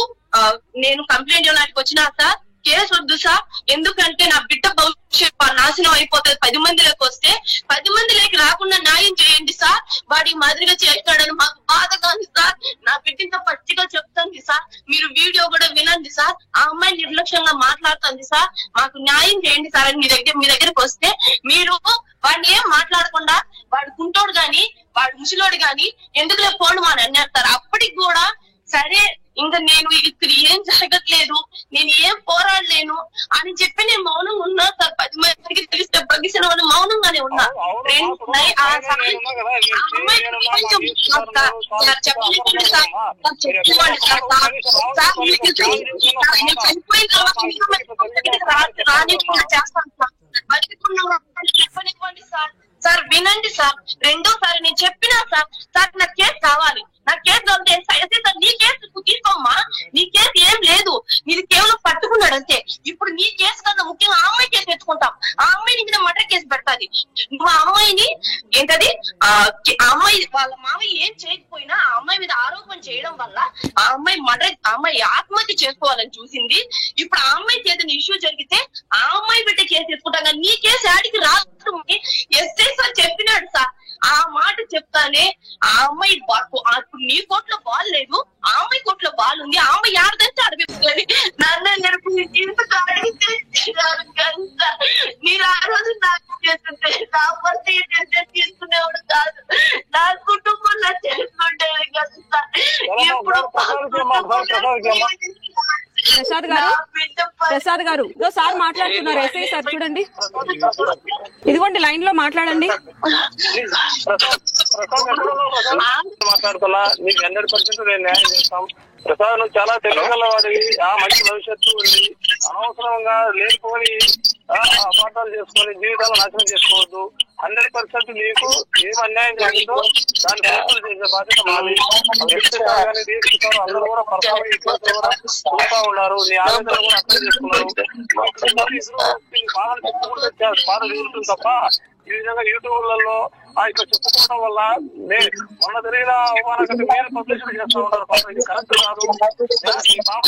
నేను కంప్లైంట్ ఇవ్వడానికి వచ్చినా సార్, కేసు వద్దు సార్. ఎందుకంటే నా బిడ్డ భవిష్యత్ నాశనం అయిపోతుంది. 10 మందిలోకి వస్తే 10 మందిలోకి రాకుండా న్యాయం చేయండి సార్. వాడి మాదిరిగా చేస్తాడని మాకు బాధగా ఉంది సార్. నా బిడ్డతో పచ్చిగా చెప్తుంది సార్. మీరు వీడియో కూడా వినండి సార్. ఆ అమ్మాయి నిర్లక్ష్యంగా మాట్లాడుతుంది సార్. మాకు న్యాయం చేయండి సార్ అని మీ దగ్గరకు వస్తే మీరు వాడిని ఏం మాట్లాడకుండా వాడు కుంటోడు గాని వాడు ముసలోడు గాని ఎందుకులే ఫోన్ మా అన్నారు. అప్పటికి కూడా సరే ఇంకా నేను ఇక్కడ ఏం జరగట్లేదు, నేను ఏం పోరాడలేను అని చెప్పి నేను మౌనంగా ఉన్నా సార్. 10 మందికి తెలిస్తే బగ్గిసిన వాళ్ళు మౌనంగానే ఉన్నా. చెప్పనివ్వండి సార్. సార్ వినండి సార్. రెండోసారి నేను చెప్పినా సార్, సార్ నాకు కేసు కావాలి, నాకు కేసు కావాలి సార్. నీ కేసు తీసుకోమ్మా, నీ కేసు ఏం లేదు, నీది కేవలం పట్టుకున్నాడు అంతే. ఇప్పుడు నీ కేసు కన్నా ముఖ్యంగా ఆ అమ్మాయి కేసు తెచ్చుకుంటాం. ఆ అమ్మాయి మీద మర్డర్ కేసు పెడతాది. నువ్వు ఆ అమ్మాయిని ఏంటది ఆ అమ్మాయి వాళ్ళ మామయ్య ఏం చేయకపోయినా ఆ అమ్మాయి మీద ఆరోపణ చేయడం వల్ల ఆ అమ్మాయి ఆత్మహత్య చేసుకోవాలని చూసింది. ఇప్పుడు ఆ అమ్మాయి చేసిన ఇష్యూ జరిగితే ఆ అమ్మాయి బిడ్డ కేసు తెచ్చుకుంటాం. కానీ నీ కేసు ఆడికి రాదు. ఎస్ఐ సార్ చెప్పినాడు సార్. ఆ మాట చెప్తానే ఆ అమ్మాయి నీ కోట్లో బాల్ లేదు, ఆ అమ్మాయి కోట్లో బాల్ ఉంది. ఆ అమ్మాయి ఆడదంటే అడవిస్తుంది. నన్ను నెరుపు జీవితం అడిగితే మీరు ఆ రోజు నాకు చేస్తుంటే నా భర్త తీసుకునేవాడు కాదు, నా కుటుంబంలో చేసుకుంటేది కదా సార్. ఇప్పుడు ప్రసాద్ గారు సార్ మాట్లాడుతున్నారు. ఎస్ఐ సార్ చూడండి, ఇదిగోండి లైన్ లో మాట్లాడండి. మాట్లాడుతున్నా, నీకు 100% నేను న్యాయం చేస్తాం. ప్రసాద్ నువ్వు చాలా తెలివిగల వాడివి, మంచి భవిష్యత్తు ఉంది. అనవసరంగా లేకపోని అపార్థాలు చేసుకొని జీవితాలు నాశనం చేసుకోవద్దు. 100% నీకు ఏం అన్యాయం జరిగిందో దాన్ని పూర్తులు చేసే బాధ్యత మాది. కానీ తీసుకుంటారు, అందరూ కూడా చూస్తా ఉన్నారు. నీ ఆవేదన కూడా అర్థం చేసుకున్నారు. బాధలు చెప్పుకుంటే బాధ తీరుతుంది తప్ప ఈ విధంగా యూట్యూబ్లలో ఇట్లా చెప్పుకోవడం వల్ల మొన్న జరిగిన అవమానం మీరు పబ్లిసిటీ చేస్తూ ఉంటారు. పాప ఇది కరెక్ట్ కాదు. ఈ పాప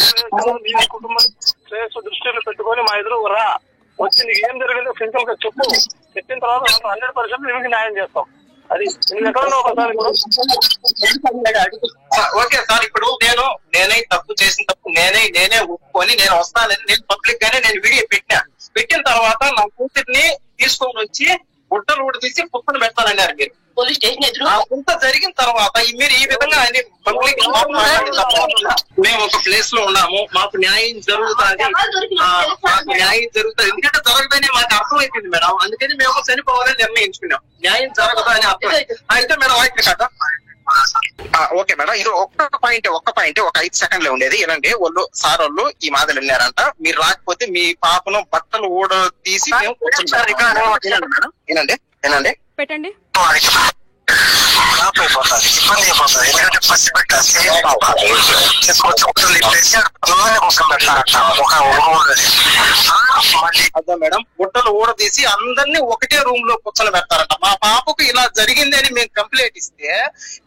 మీ కుటుంబం శ్రేయస్సు దృష్టిలో పెట్టుకొని మా ఎదురు రా వచ్చి నీకు ఏం జరిగిందో సింపుల్ గా చెప్పు. చెప్పిన తర్వాత 100% నీకు న్యాయం చేస్తాం. అది నేను ఎక్కడన్నా ఒకసారి ఓకే సార్. ఇప్పుడు నేనే తప్పు చేసిన తప్పు నేనే ఒప్పుకొని నేను వస్తానని నేను పబ్లిక్ గానే నేను వీడియో పెట్టిన తర్వాత నా కూతుర్ని తీసుకొని వచ్చి గుట్టలు ఊడి తీసి పుట్టను పెడతానన్నారు మీరు పోలీస్ స్టేషన్ ఎదురు. ఇంత జరిగిన తర్వాత మీరు ఈ విధంగా పబ్లిక్ మేము ఒక ప్లేస్ లో ఉన్నాము, మాకు న్యాయం జరుగుతుంది, న్యాయం జరుగుతుంది. ఎందుకంటే జరగదని మాకు అర్థమైపోయింది మేడం. అందుకని మేము చనిపోవాలని నిర్ణయించుకున్నాం. న్యాయం జరగదు అని అర్థం అయితే మేడం వాయిస్ కదా. ఓకే మేడం, ఇది ఒక్క పాయింట్ ఒక 5 సెకండ్లే ఉండేది. ఏనండి వాళ్ళు సార్ వాళ్ళు ఈ మాదిరి వెళ్ళారంట, మీరు రాకపోతే మీ పాపను బట్టలు ఊడ తీసి మేము మేడం. ఏనండి పెట్టండి. ఇబ్బంది అయిపోతుంది. ఎందుకంటే పసి పెట్ట అదే మేడం గుట్టలు ఊడ తీసి అందరినీ ఒకటే రూమ్ లో కూర్చొని పెడతారంట. మా పాపకు ఇలా జరిగింది అని మేము కంప్లైంట్ ఇస్తే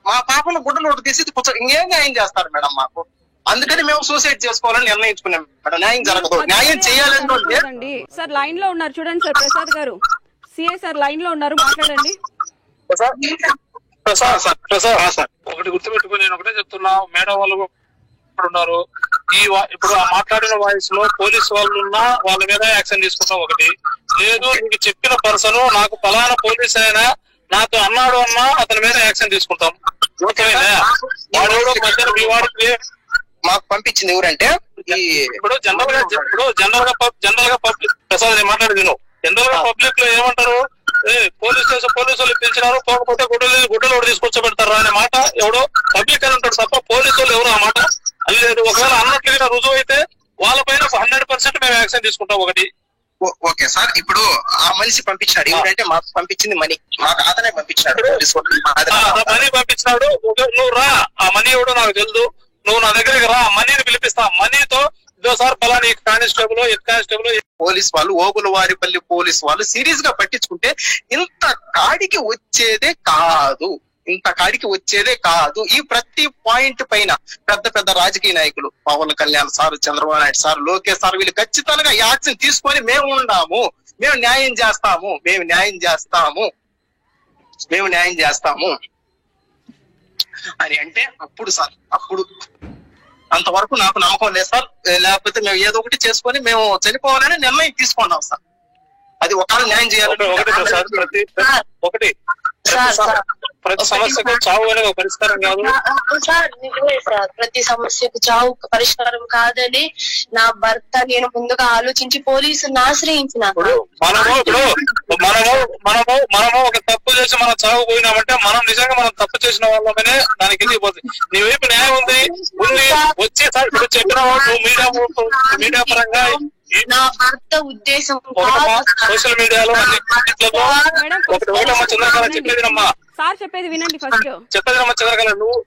మా పాపను గుడ్డలు ఊడ తీసి ఇంకేం న్యాయం చేస్తారు మేడం మాకు? అందుకని మేము సూసైడ్ చేసుకోవాలని నిర్ణయించుకున్నాం మేడం. న్యాయం జరగదు, న్యాయం చేయాలంటే. సార్ లైన్ లో ఉన్నారు చూడండి సార్, ప్రసాద్ గారు సిఐ సార్ లైన్ లో ఉన్నారు, మాట్లాడండి. ఒకటి గుర్తుపెట్టుకుని నేను ఒకటే చెప్తున్నా, మేడం వాళ్ళు ఉన్నారు. ఇప్పుడు ఆ మాట్లాడిన వాయిస్ లో పోలీస్ వాళ్ళు ఉన్నా వాళ్ళ మీద యాక్షన్ తీసుకుంటాం. ఒకటి లేదు, నీకు చెప్పిన పర్సన్ నాకు ఫలానా పోలీస్ అయినా నాకు అన్నాడు అన్నా అతని మీద యాక్షన్ తీసుకుంటాం. మధ్యలో మీ వాడికి మాకు పంపించింది ఎవరంటే ఇప్పుడు జనరల్ గా పబ్లిక్ ప్రసాద్ నేను మాట్లాడేది జనరల్ గా పబ్లిక్ లో ఏమంటారు, పోలీసు వాళ్ళు పిలిచినారు పోకపోతే గుడ్డలు తీసుకొచ్చబెడతారు అనే మాట ఎవడో పబ్లిక్ అని ఉంటాడు తప్ప పోలీసు వాళ్ళు ఎవరు ఆ మాట లేదు. ఒకవేళ అన్నట్లుగా రుజువు అయితే వాళ్ళపైన 100% మేము యాక్షన్ తీసుకుంటాం. ఒకటి ఓకే సార్, ఇప్పుడు ఆ మనిషి పంపించాడు ఏంటంటే మాకు పంపించింది మనీ, మాకు అతనే పంపించాడు మనీ పంపించినాడు. నువ్వు రా, ఆ మనీ ఎవడో నాకు తెలుసు, నువ్వు నా దగ్గరికి రా, మనీని పిలిపిస్తా, మనీతో ఇదో సార్ పలాని కానిస్టేబుల్ హెడ్ కానిస్టేబుల్ పోలీస్ వాళ్ళు ఓగులవారిపల్లి పోలీస్ వాళ్ళు సీరియస్ గా పట్టించుకుంటే ఇంత కాడికి వచ్చేదే కాదు. ఈ ప్రతి పాయింట్ పైన పెద్ద పెద్ద రాజకీయ నాయకులు Pawan Kalyan sir, Chandrababu Naidu sir, Lokesh sir వీళ్ళు ఖచ్చితంగా యాక్షన్ తీసుకొని మేము న్యాయం చేస్తాము అని అంటే అప్పుడు అంతవరకు నాకు నమ్మకం లేదు సార్. లేకపోతే మేము ఏదో ఒకటి చేసుకొని మేము చనిపోవాలని నిర్ణయం తీసుకున్నాం సార్. అది ఒకవేళ న్యాయం చేయాలి. ప్రతి సమస్యకు చావు అనేది ఒక పరిష్కారం కాదు సార్. నిజమే సార్, ప్రతి సమస్యకు చావు పరిష్కారం కాదని నా భర్త నేను ముందుగా ఆలోచించి పోలీసుని ఆశ్రయించిన. మనము ఒక తప్పు చేసి మనం చావు పోయినామంటే మనం నిజంగా మనం తప్పు చేసిన వాళ్ళమనే దానికి వెళ్ళిపోతుంది. నీ వైపు న్యాయం ఉంది వచ్చి ఇప్పుడు చెప్పిన వాళ్ళు మీడియా పరంగా నా భర్త ఉద్దేశం సోషల్ మీడియాలో చంద్రకళ చెప్పేదినమ్మా చంద్రకళ నువ్వు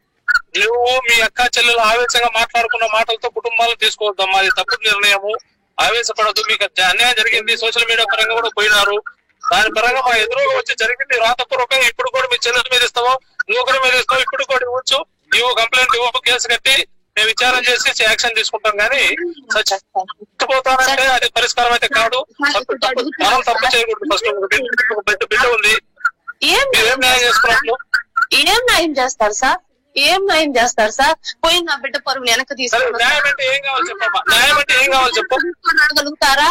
మీ అక్క చెల్లెలు ఆవేశంగా మాట్లాడుకున్న మాటలతో కుటుంబాలను తీసుకోవద్దమ్మా, అది తప్పుడు నిర్ణయము. ఆవేశపడద్దు, మీకు అన్యాయం జరిగింది, సోషల్ మీడియా పరంగా కూడా పోయినారు, దాని పరంగా మా ఎదురుగా వచ్చి జరిగింది రాతపూర్వకంగా. ఇప్పుడు కూడా మీ చెల్లెల మీద ఇస్తావో ఇంకొకరి మీద ఇస్తావు, ఇప్పుడు కూడా ఇవ్వచ్చు, ఇవ్వు కంప్లైంట్ ఇవ్వు, కేసు కట్టి మేము విచారణ చేసి యాక్షన్ తీసుకుంటాం. కానీ చచ్చిపోతానంటే అది పరిష్కారం అయితే కాదు. మనం తప్పు చేయకూడదు. ఫస్ట్ ఒక బిడ్డ ఉంది, ఏం న్యాయం చేసుకున్నట్లు ఏం న్యాయం చేస్తారు సార్? పోయి నా బిడ్డ పరువు వెనక తీసుకురాగలుగుతారా?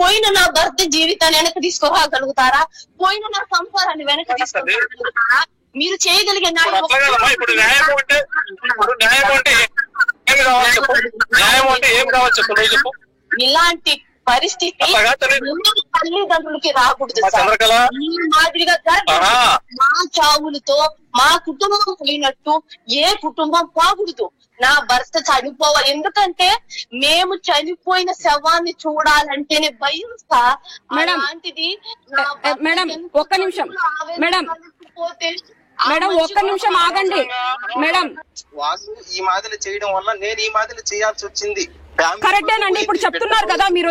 పోయిన నా భర్త జీవితాన్ని వెనక తీసుకురాగలుగుతారా? పోయిన నా సంసారాన్ని వెనక తీసుకురాగలుగుతారా? మీరు చేయగలిగే ఇప్పుడు న్యాయం అంటే ఏం కావాలి చెప్పు, నువ్వు చెప్పు. ఇలాంటి పరిస్థితి తల్లిదండ్రులకి రాకూడదు. ఈ మాదిరిగా మా చావులతో మా కుటుంబం పోయినట్టు ఏ కుటుంబం పోకూడదు. నా భర్త చనిపోవాలి, ఎందుకంటే మేము చనిపోయిన శవాన్ని చూడాలంటేనే భయం సార్. అలాంటిది మేడం ఒక్క నిమిషం ఒక్క నిమిషం ఆగండి మేడం. వాళ్ళు ఈ మాదిరి చేయడం వల్ల నేను ఈ మాదిరి చేయాల్సి వచ్చింది. కరెక్టేనండి, ఇప్పుడు చెప్తున్నారు కదా మీరు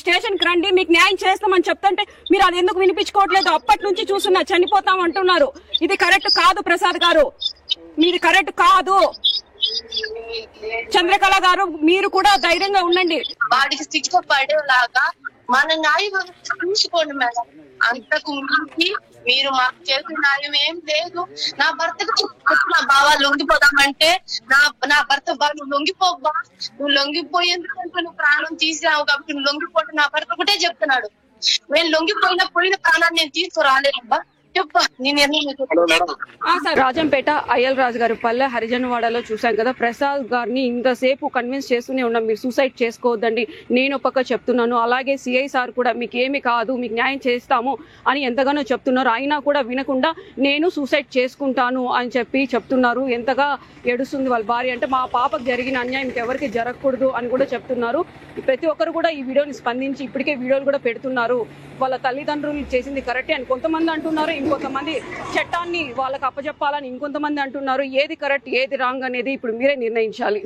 స్టేషన్ కి రండి మీకు న్యాయం చేస్తామని చెప్తుంటే మీరు అది ఎందుకు వినిపించుకోవట్లేదు? అప్పటి నుంచి చూస్తున్నా చనిపోతాం అంటున్నారు. ఇది కరెక్ట్ కాదు ప్రసాద్ గారు, మీది కరెక్ట్ కాదు. చంద్రకళ గారు మీరు కూడా ధైర్యంగా ఉండండి. వాడికి శిక్ష పడేలాగా మన న్యాయం చూసుకోండి మేడం. అంతకు మించి మీరు మాకు చేసిన న్యాయం ఏం లేదు. నా భర్తకు నా బావా లొంగిపోదామంటే నా భర్త నువ్వు లొంగిపోబ్బా, నువ్వు లొంగిపోయేందుకంటే నువ్వు ప్రాణం తీసావు కాబట్టి నువ్వు లొంగిపోతే నా భర్త ఒకటే చెప్తున్నాడు, నేను పోయిన ప్రాణాన్ని నేను తీసుకురాలేదబ్బా. రాజంపేట అయ్యల్ రాజు గారి పల్లె హరిజనవాడలో చూసాం కదా. ప్రసాద్ గారిని ఇంతసేపు కన్విన్స్ చేస్తూనే ఉన్నాం, మీరు సూసైడ్ చేసుకోవద్దండి, నేను ఒక పక్క చెప్తున్నాను, అలాగే సిఐ సార్ కూడా మీకు ఏమి కాదు మీకు న్యాయం చేస్తాము అని ఎంతగానో చెప్తున్నారు. అయినా కూడా వినకుండా నేను సూసైడ్ చేసుకుంటాను అని చెప్తున్నారు. ఎంతగా ఏడుస్తుంది వాళ్ళ భార్య అంటే, మా పాపకు జరిగిన అన్యాయం ఎవరికి జరగకూడదు అని కూడా చెప్తున్నారు. ప్రతి ఒక్కరు కూడా ఈ వీడియోని స్పందించి ఇప్పటికే వీడియోలు కూడా పెడుతున్నారు. వాళ్ళ తల్లిదండ్రులు చేసింది కరెక్టే అని కొంతమంది అంటున్నారు, ఇంకొంతమంది చట్టాన్ని వాళ్ళకి అప్పచెప్పాలని ఇంకొంతమంది అంటున్నారు. ఏది కరెక్ట్ ఏది రాంగ్ అనేది ఇప్పుడు మీరే నిర్ణయించాలి.